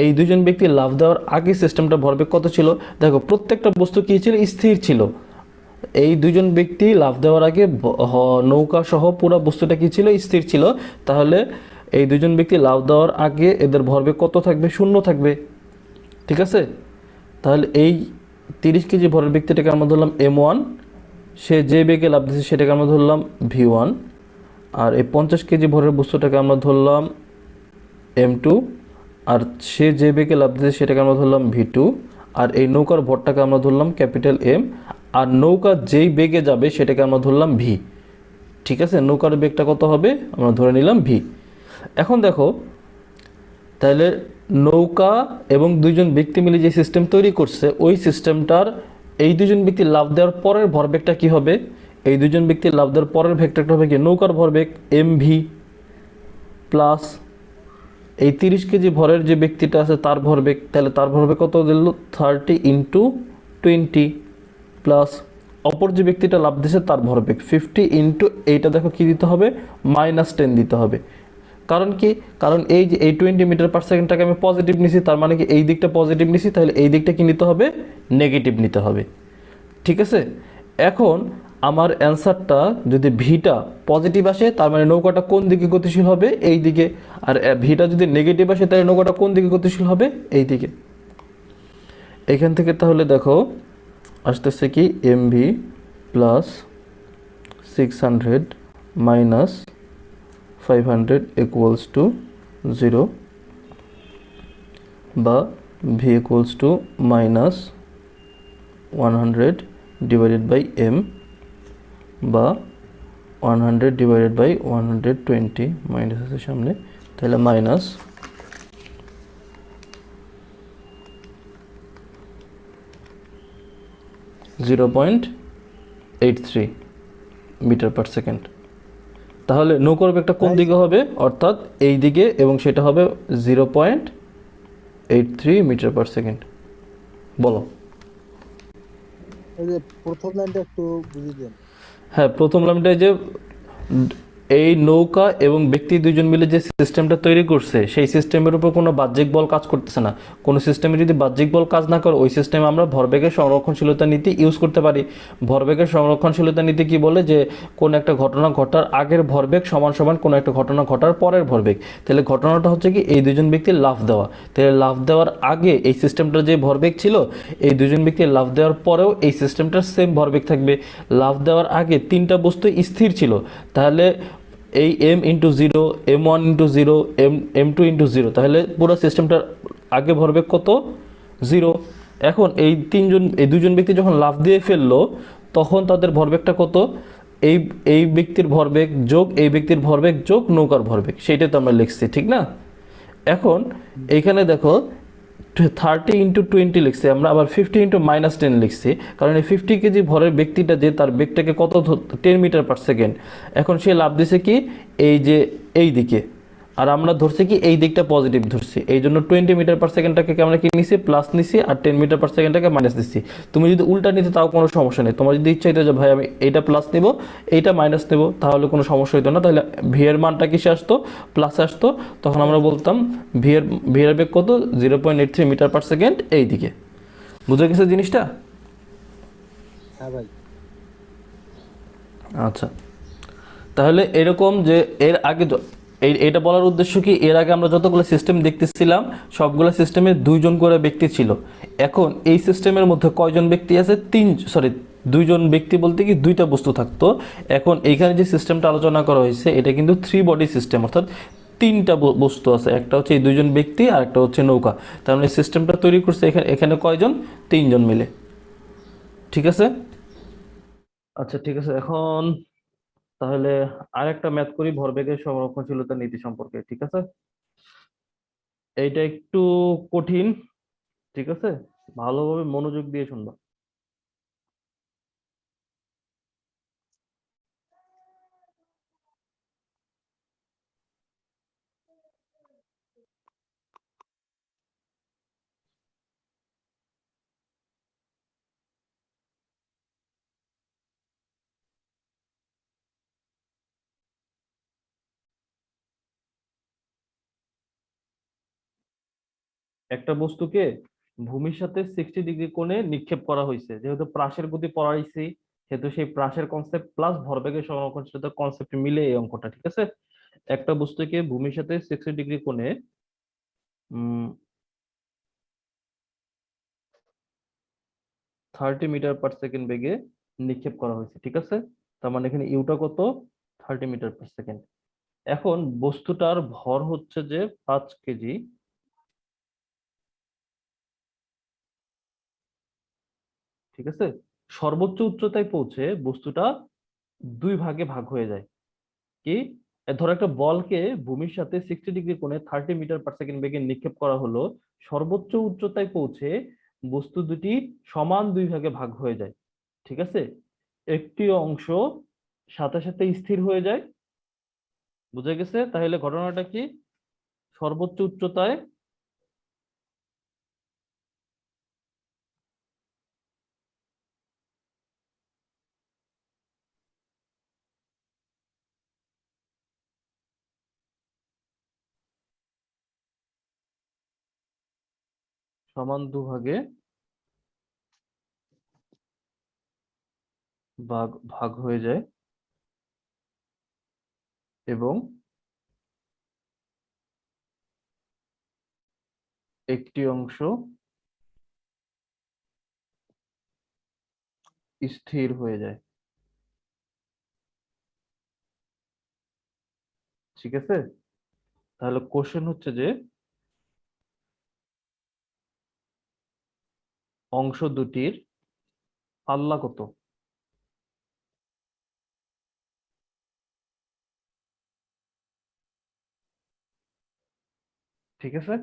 এই দুইজন ব্যক্তি লাফ দেওয়ার আগে সিস্টেমটার ভরবেগ কত ছিল? দেখো প্রত্যেকটা বস্তু কী ছিল? স্থির ছিল। এই দুজন ব্যক্তি লাফ দেওয়ার আগে নৌকা সহ পুরো বস্তুটা কি ছিল? স্থির ছিল। তাহলে এই দুজন ব্যক্তি লাফ দেওয়ার আগে এদের ভরবেগ কত থাকবে? 0 থাকবে। ঠিক আছে? তাহলে এই 30 কেজি ভরের ব্যক্তিটাকে আমরা ধরলাম M1, সে যে বেগে লাফ দিচ্ছে সেটাকে আমরা ধরলাম V1, আর এই 50 কেজি ভরের বস্তুটাকে আমরা ধরলাম M2, আর সে যে বেগে লাফ দিচ্ছে সেটাকে আমরা ধরলাম V2, আর এই নৌকার ভরটাকে আমরা ধরলাম ক্যাপিটাল M, আর নৌকা যেই বেগে যাবে সেটাকে আমরা ধরলাম V। ঠিক আছে? নৌকার বেগটা কত হবে? আমরা ধরে নিলাম V। এখন দেখো তাহলে নৌকা এবং দুইজন ব্যক্তি মিলে যে সিস্টেম তৈরি করছে, ওই সিস্টেমটার এই দুজন ব্যক্তি লাফ দেওয়ার পরের ভরবেগটা কি হবে? এই দুজন ব্যক্তি লাফ দেওয়ার পরের ভেক্টরটা হবে কি? নৌকার ভরবেগ MV প্লাস এই 30 কেজি ভরের যে ব্যক্তিটা আছে তার ভরবেগ। তাহলে তার ভরবেগ কত দিল? 30 × 20 প্লাস অপর যে ব্যক্তিটা লাফ দিছে তার ভরবেগ 50 × এইটা দেখো কি দিতে হবে? -10 দিতে হবে। কারণ কি? কারণ এই যে এই 20 মিটার পার সেকেন্ডটাকে আমি পজিটিভ নিছি, তার মানে কি এই দিকটা পজিটিভ নিছি, তাহলে এই দিকটা কি নিতে হবে? নেগেটিভ নিতে হবে। ঠিক আছে? এখন আমার অ্যান্সারটা যদি ভিটা পজিটিভ আসে তার মানে নৌকাটা কোন দিকে গতিশীল হবে? এই দিকে। আর ভিটা যদি নেগেটিভ আসে তাহলে নৌকাটা কোন দিকে গতিশীল হবে? এই দিকে। এখান থেকে তাহলে দেখো আসতেছে কি MV plus 600 minus 500 equals to 0, বা V equals to minus 100 divided by M, বা 100 divided by 120 মাইনাস আছে সামনে, তাহলে মাইনাস 0.83 মিটার পার সেকেন্ড। তাহলে নৌকার বেগটা কোন দিকে হবে? অর্থাৎ এই দিকে, এবং সেটা হবে 0.83 মিটার পার সেকেন্ড। বলো। এই যে প্রথম লাইনটা একটু বুঝিয়ে দেন। হ্যাঁ, প্রথম লাইনটায় যে এই নৌকা এবং ব্যক্তি দুইজন মিলে যে সিস্টেমটা তৈরি করছে সেই সিস্টেমের উপর কোনো বাহ্যিক বল কাজ করতেছে না। কোনো সিস্টেমে যদি বাহ্যিক বল কাজ না করে ওই সিস্টেমে আমরা ভরবেগের সংরক্ষণশীলতা নীতি ইউজ করতে পারি। ভরবেগের সংরক্ষণশীলতা নীতি কি বলে? যে কোন একটা ঘটনা ঘটার আগের ভরবেগ সমান সমান কোনো একটা ঘটনা ঘটার পরের ভরবেগ। তাহলে ঘটনাটা হচ্ছে কি এই দুজন ব্যক্তির লাফ দেওয়া। তাহলে লাফ দেওয়ার আগে এই সিস্টেমটার যে ভরবেগ ছিল, এই দুজন ব্যক্তির লাফ দেওয়ার পরেও এই সিস্টেমটার সেম ভরবেগ থাকবে। লাফ দেওয়ার আগে তিনটা বস্তু স্থির ছিল, তাহলে এই M × 0, M1 × 0, M2 × 0, তাহলে পুরো সিস্টেমটার আগে ভরবেগ কত? 0। এখন এই দুজন ব্যক্তি যখন লাফ দিয়ে ফেললো তখন তাদের ভরবেগটা কত? এই ব্যক্তির ভরবেগ যোগ এই ব্যক্তির ভরবেগ যোগ নৌকার ভরবেগ, সেইটাই তো আমরা লিখছি, ঠিক না? এখন এইখানে দেখো 30 × 20 লিখছি আমরা, আবার 50 × -10 লিখছি, কারণ এই 50 কেজি ভরের ব্যক্তিটা যে তার বেগটাকে কত 10 মিটার পার সেকেন্ড। এখন সে লাফ দিছে কি এই যে এই দিকে, আর আমরা ধরছি কি এই দিকটা পজিটিভ ধরছি, এই জন্য 20 মিটার পার সেকেন্ডটাকে আমরা কি নিছি? প্লাস নিছি, আর 10 মিটার পার সেকেন্ডটাকে মাইনাস দিচ্ছি। তুমি যদি উল্টা নিতে তাও কোনো সমস্যা নেই। তোমার যদি ইচ্ছা হইতো যে ভাই আমি এইটা প্লাস নেব এইটা মাইনাস নেব, তাহলে কোনো সমস্যা হইতো না। তাহলে ভি এর মানটা কিসে আসতো? প্লাসে আসতো। তখন আমরা বলতাম ভি এর বেগ কত? 0.83 মিটার পার সেকেন্ড এই দিকে। বুঝে গেছে জিনিসটা? হ্যাঁ ভাই। আচ্ছা, তাহলে এরকম যে এর আগে এটা বলার উদ্দেশ্য কি, এর আগে আমরা যতগুলো সিস্টেম দেখতেছিলাম সবগুলো সিস্টেমে দুইজন করে ব্যক্তি ছিল। এখন এই সিস্টেমের মধ্যে কয়জন ব্যক্তি আছে? দুইজন ব্যক্তি বলতে কি দুইটা বস্তু থাকতো। এখন এইখানে যে সিস্টেমটা আলোচনা করা হয়েছে এটা কিন্তু 3 বডি সিস্টেম, অর্থাৎ তিনটা বস্তু আছে। একটা হচ্ছে এই দুইজন ব্যক্তি আর একটা হচ্ছে নৌকা। তার মানে সিস্টেমটা তৈরি করছে এখানে কয়জন? 3 জন মিলে। ঠিক আছে? আচ্ছা ঠিক আছে, এখন তাহলে আরেকটা ম্যাথ করি ভরবেগের সংরক্ষণশীলতা নীতি সম্পর্কে। ঠিক আছে? এইটা একটু কঠিন, ঠিক আছে? ভালোভাবে মনোযোগ দিয়ে শুনবা। একটা বস্তুকে ভূমির সাথে 60 ডিগ্রি কোণে নিক্ষেপ করা হয়েছে, যেহেতু প্রাসের গতি পড়াইছি সেহেতু সেই প্রাসের কনসেপ্ট প্লাস ভরবেগের সংরক্ষণশীলতার কনসেপ্ট মিলে এই অঙ্কটা, ঠিক আছে। একটা বস্তুকে ভূমির সাথে 60 ডিগ্রি কোণে 30 মিটার/সেকেন্ড বেগে নিক্ষেপ করা হয়েছে, ঠিক আছে। তার মানে এখানে ইউটা কত, 30 মিটার/সেকেন্ড। এখন বস্তুটার ভর হচ্ছে যে 5 কেজি, ঠিক আছে। সর্বোচ্চ উচ্চতায় পৌঁছে বস্তুটা দুই ভাগে ভাগ হয়ে যায়। কি, ধরো একটা বলকে ভূমির সাথে 60 ডিগ্রি কোণে 30 মিটার/সেকেন্ড বেগে নিক্ষেপ করা হলো, সর্বোচ্চ উচ্চতায় পৌঁছে বস্তু দুটি সমান দুই ভাগে ভাগ হয়ে যায়, ঠিক আছে। একটি অংশ সাথে সাথে স্থির হয়ে যায়, বুঝা গেছে। তাহলে ঘটনাটা কি, সর্বোচ্চ উচ্চতায় সমান দুভাগে ভাগ ভাগ হয়ে যায় এবং একটি অংশ স্থির হয়ে যায়, ঠিক আছে। তাহলে কোশ্চেন হচ্ছে যে অংশ দুটির পাল্লা কত। ঠিক আছে,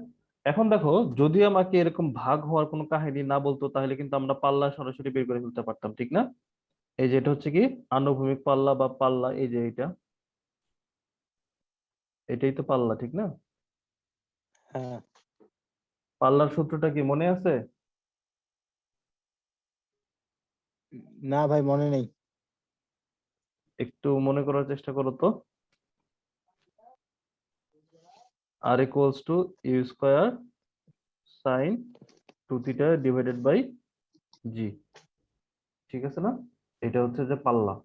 এখন দেখো যদি আমাকে এরকম ভাগ হওয়ার কোনো কাহিনী না বলতো তাহলে কিন্তু আমরা পাল্লা সরাসরি বের করে ফেলতে পারতাম, ঠিক না। এই যে এটা হচ্ছে কি আনুভূমিক পাল্লা বা পাল্লা, এই যে এটাই তো পাল্লা, ঠিক না। হ্যাঁ, পাল্লার সূত্রটা কি মনে আছে? না ভাই মনে নেই। একটু মনে করার চেষ্টা করো তো। r=u²sin2θ/g, ঠিক আছে না। এটা হচ্ছে যে পাল্লা,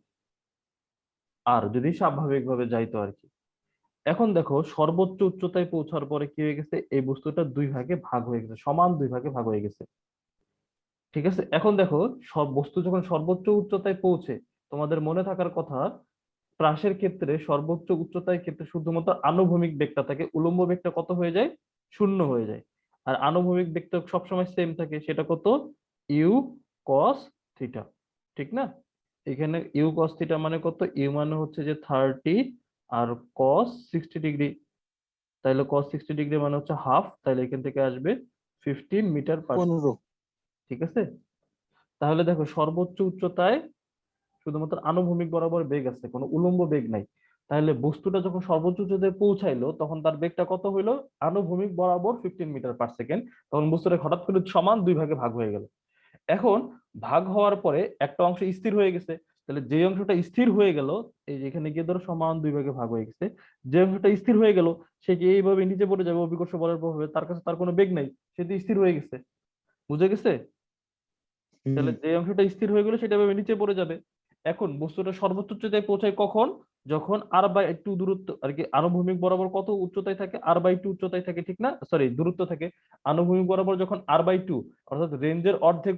আর যদি স্বাভাবিকভাবে যাইতো আর কি। এখন দেখো সর্বোচ্চ উচ্চতায় পৌঁছার পরে কি হয়ে গেছে, এই বস্তুটা দুই ভাগে ভাগ হয়ে গেছে, সমান দুই ভাগে ভাগ হয়ে গেছে, ঠিক আছে। এখন দেখো সব বস্তু যখন সর্বোচ্চ উচ্চতায় পৌঁছে, তোমাদের মনে থাকার কথা, প্রাসের ক্ষেত্রে সর্বোচ্চ উচ্চতায় ক্ষেত্রে শুধুমাত্র আনুভূমিক বেগটা থাকে, উলম্ব বেগটা কত হয়ে যায়, শূন্য হয়ে যায়। আর আনুভূমিক বেগটা সবসময় সেম থাকে, সেটা কত, ইউ কস থিটা, ঠিক না। এখানে ইউ কস থিটা মানে কত, ইউ মানে হচ্ছে যে 30 আর কস 60 ডিগ্রি, তাহলে কস 60 ডিগ্রি মানে হচ্ছে হাফ, তাহলে এখান থেকে আসবে 15 মিটার/, 15। ঠিক আছে। তাহলে দেখো সর্বোচ্চ উচ্চতায় শুধুমাত্র আনুভূমিক বরাবর বেগ আছে, কোনো উলম্ব বেগ নাই। তাহলে বস্তুটা যখন সর্বোচ্চ উচ্চতায় পৌঁছাইলো তখন তার বেগটা কত হইলো, আনুভূমিক বরাবর 15 মিটার/সেকেন্ড। তখন বস্তুটা হঠাৎ করে সমান দুই ভাগে ভাগ হয়ে গেল। এখন ভাগ হওয়ার পরে একটা অংশ স্থির হয়ে গেছে, তাহলে যে অংশটা স্থির হয়ে গেল, এই যে এখানে গিয়ে ধরো সমান দুই ভাগে ভাগ হয়ে গেছে, যে অংশটা স্থির হয়ে গেল সে কি এইভাবে নিচে পড়ে যাবে অভিকর্ষ বলের প্রভাবে, তার কাছে তার কোনো বেগ নাই, সে তো স্থির হয়ে গেছে, বুঝে গেছে। হুম। তাহলে যে অংশটা স্থির হয়ে গেল সেটা এভাবে নিচে পড়ে যাবে। এখন বস্তুটা সর্বোচ্চ উচ্চতায় পৌঁছায় কখন, যখন r/2 দূরত্ব আর কি, আনুভূমিক বরাবর কত উচ্চতায় থাকে, r/2 উচ্চতায় থাকে, ঠিক না, সরি দূরত্ব থাকে। আনুভূমিক বরাবর যখন r/2 অর্থাৎ রেঞ্জের অর্ধেক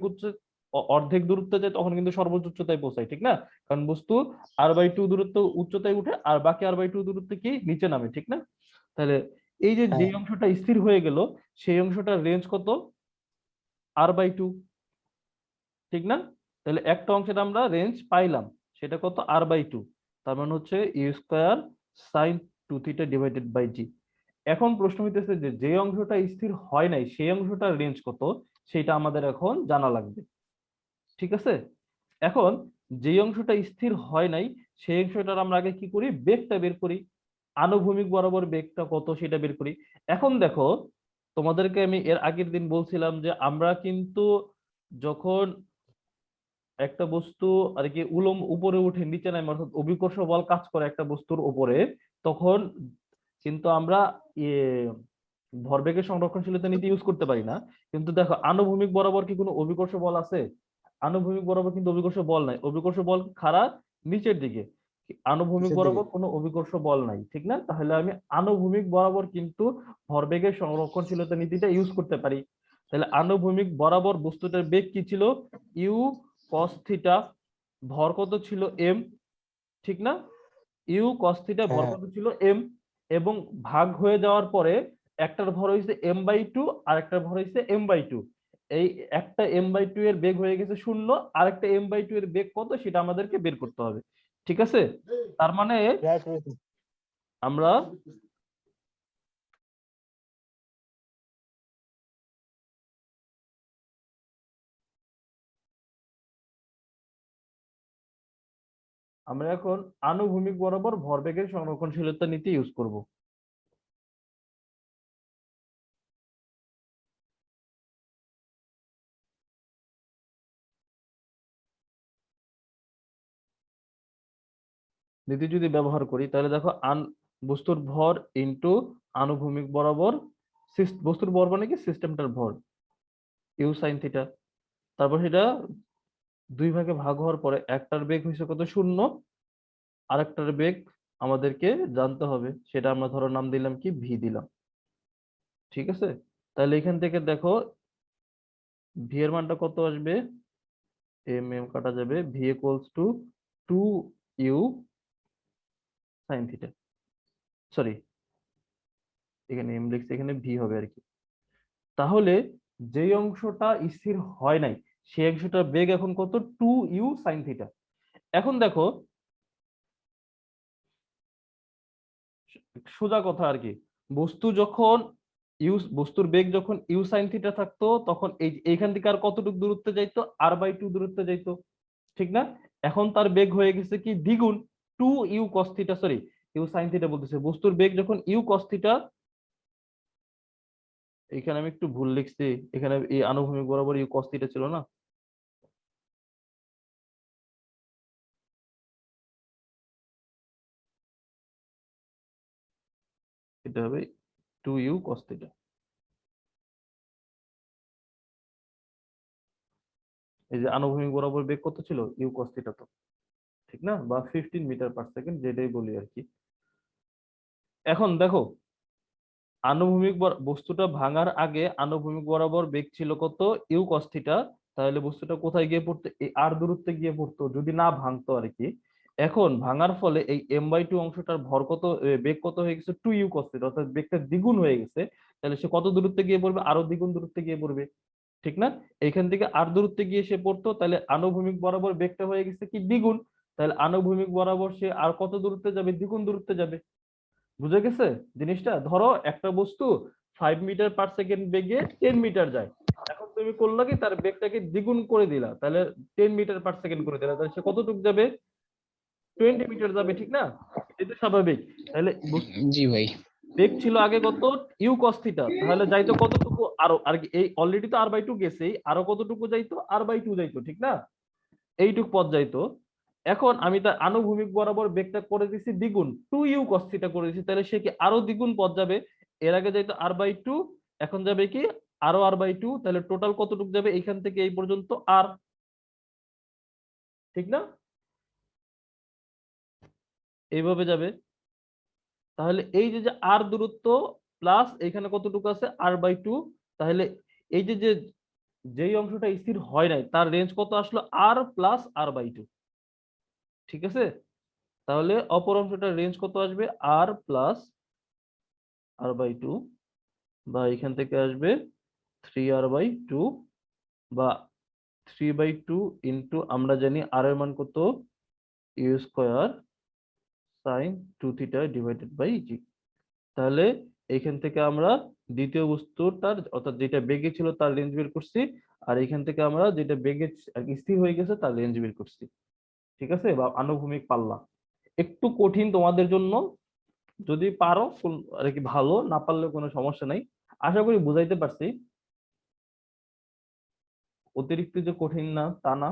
দূরত্ব যায় তখন কিন্তু সর্বোচ্চ উচ্চতায় পৌঁছায়, ঠিক না। কারণ বস্তু r/2 দূরত্ব উচ্চতায় উঠে আর বাকি r/2 দূরত্ব কি নিচে নামে, ঠিক না। তাহলে এই যে যে হ্যাঁ, অংশটা স্থির হয়ে গেল সেই অংশটার রেঞ্জ কত, r/2, ঠিক না। তাহলে একটা অংশের আমরা রেঞ্জ পাইলাম, সেটা কত, r/2, তার মানে হচ্ছে u²sin2θ/g। এখন প্রশ্ন হইতেছে যে যে অংশটা স্থির হয় নাই সেই অংশটার রেঞ্জ কত, সেটা আমাদের এখন জানা লাগবে, ঠিক আছে। এখন যে অংশটা স্থির হয় নাই সেই অংশটার আমরা আগে কি করি, বেগটা বের করি, আনুভূমিক বরাবর বেগটা কত সেটা বের করি। এখন দেখো তোমাদেরকে আমি এর আগের দিন বলছিলাম যে আমরা কিন্তু যখন একটা বস্তু আর কি উলম্ব উপরে উঠে নিচে নামে অর্থাৎ অভিকর্ষ বল কাজ করে একটা বস্তুর উপরে, তখন কিন্তু আমরা ইয়ে ভরবেগের সংরক্ষণশীলতা নীতি ইউজ করতে পারি না। কিন্তু দেখো আনুভূমিক বরাবর কি কোনো অভিকর্ষ বল আছে? আনুভূমিক বরাবর কিন্তু অভিকর্ষ বল নাই, অভিকর্ষ বল খাড়া নিচের দিকে, আনুভূমিক নিচের দিকে। বরাবর কোনো অভিকর্ষ বল নাই, ঠিক না? তাহলে আমি আনুভূমিক বরাবর কিন্তু ভরবেগের সংরক্ষণশীলতা নীতিটা ইউজ করতে পারি। তাহলে আনুভূমিক বরাবর বস্তুটার বেগ কি ছিল? ইউ কস থিটা, ভর কত ছিল? এম, ঠিক না? ইউ কস থিটা ভর হ্যাঁ কত ছিল? এম। এবং ভাগ হয়ে যাওয়ার পরে একটার ভর হয়েছে m/2 আর একটার ভর হয়েছে m/2। এই একটা m/2 এর বেগ হয়ে গেছে 0, আর একটা m/2 এর বেগ কত সেটা আমাদেরকে বের করতে হবে, ঠিক আছে? তার মানে রাইট রাইট। আমরা আমরা এখন আনুভূমিক বরাবর ভরবেগের সংরক্ষণশীলতা নীতি ইউজ করব। নীতি যদি ব্যবহার করি তাহলে দেখো বস্তুর ভর ইনটু আনুভূমিক বরাবর বস্তুর ভর মানে কি সিস্টেমটার ভর, ইউ সাইন থিটা। তারপর সেটা দুই ভাগে ভাগ হওয়ার পরে একটার বেগ হয়েছে কত? 0, আরেকটার বেগ আমাদেরকে জানতে হবে, সেটা আমরা ধরো নাম দিলাম কি? ভি দিলাম, ঠিক আছে? তাহলে এখান থেকে দেখো ভি এর মানটা কত আসবে? এম এম কাটা যাবে, V equals two 2u sine theta, sorry এখানে এম লিখছি, এখানে ভি হবে আর কি। তাহলে যেই অংশটা স্থির হয় নাই সেই অংশটার বেগ এখন কত? 2u sine theta. এখন দেখো সোজা কথা আর কি, বস্তু যখন বস্তুর বেগ যখন ইউ সাইন থিটা থাকতো তখন এইখান থেকে আর কতটুকু দূরত্বে যাইতো? r/2 দূরত্বে যাইতো, ঠিক না? এখন তার বেগ হয়ে গেছে কি? দ্বিগুণ, 2u cos theta, sorry U sine theta বলতেছে। বস্তুর বেগ যখন ইউ cos থিটা, এখানে আমি একটু ভুল লিখছি, এখানে এই আনুভূমিক বরাবর ইউ cos থিটা ছিল না, এটা হবে 2u cos থিটা। এই যে আনুভূমিক বরাবর বেগ কত ছিল? ইউ cos থিটা, তো ঠিক না? বা 15 মিটার পার সেকেন্ড, যেটাই বলি আর কি। এখন দেখো আনুভূমিক বস্তুটা ভাঙার আগে আনুভূমিক বরাবর বেগ ছিল কত? U cos theta. তাহলে বস্তুটা কোথায় গিয়ে পড়তো? এই আর দূরত্বে গিয়ে পড়তো যদি না ভাঙতো আর কি। এখন ভাঙার ফলে এই m/2 অংশটার ভর কত, বেগ কত হয়ে গেছে? 2u cos থিটা, অর্থাৎ বেগটা দ্বিগুণ হয়ে গেছে। তাহলে সে কত দূরত্বে গিয়ে পড়বে? আরো দ্বিগুণ দূরত্বে গিয়ে পড়বে, ঠিক না? এখান থেকে আর দূরত্বে গিয়ে সে পড়তো, তাহলে আনুভূমিক বরাবর বেগটা হয়ে গেছে কি? দ্বিগুণ। তাহলে আনুভূমিক বরাবর সে আর কত দূরত্বে যাবে? দ্বিগুণ দূরত্বে যাবে। বুঝে গেছে জিনিসটা? ধরো একটা বস্তু 5 মিটার পার সেকেন্ড বেগে 10 মিটার যায়, এখন তুমি করলো কি? তার বেগটাকে দ্বিগুণ করে দিলা, তাহলে 10 মিটার পার সেকেন্ড করে দিলা, তাহলে সে কতটুকু যাবে? 20 মিটার যাবে, ঠিক না? এটা স্বাভাবিক। তাহলে জি ভাই। বেগ ছিল আগে কত? ইউ cos থিটা, তাহলে যাইতো কতটুকু? আরো আর কি, এই অলরেডি তো r/2 গেছেই, আরো কতটুকু যাইতো? r/2 যাইতো, ঠিক না? এইটুক পথ যাইতো। এখন আমি তার আনুভূমিক বরাবর বেগটা করে দিছি দ্বিগুণ, 2u cos থিটা করে দিছি, তাহলে সে কি আরো দ্বিগুণ পথ যাবে? এর আগে যাইতো r/2, এখন যাবে কি? আরো r/2, তাহলে টোটাল কতটুকু যাবে এইখান থেকে এই পর্যন্ত? আর, ঠিক না? এইভাবে যাবে। তাহলে এই যে যে আর দূরত্ব প্লাস এখানে কতটুকু আছে? r/2। তাহলে এই যে যে যেই অংশটা স্থির হয় নাই তার রেঞ্জ কত আসলো? r প্লাস r/2, ঠিক আছে? তাহলে অপর অংশটার রেঞ্জ কত আসবে? r প্লাস r/2, বা এখান থেকে আসবে 3r/2, বা 3/2 ইন্টু আমরা জানি r এর মান কত? U square sine 2 theta divided by G. তাহলে এইখান থেকে আমরা দ্বিতীয় বস্তুটার, অর্থাৎ যেটা বেগে ছিল তার রেঞ্জ বের করছি, আর এখান থেকে আমরা যেটা বেগে স্থির হয়ে গেছে তার রেঞ্জ বের করছি, ঠিক আছে? বা আনুভূমিক পাল্লা। একটু কঠিন তোমাদের জন্য, যদি পারো আর কি ভালো, না পারলেও কোনো সমস্যা নাই। আশা করি বুঝাইতে পারছি, অতিরিক্ত যে কঠিন না তা না।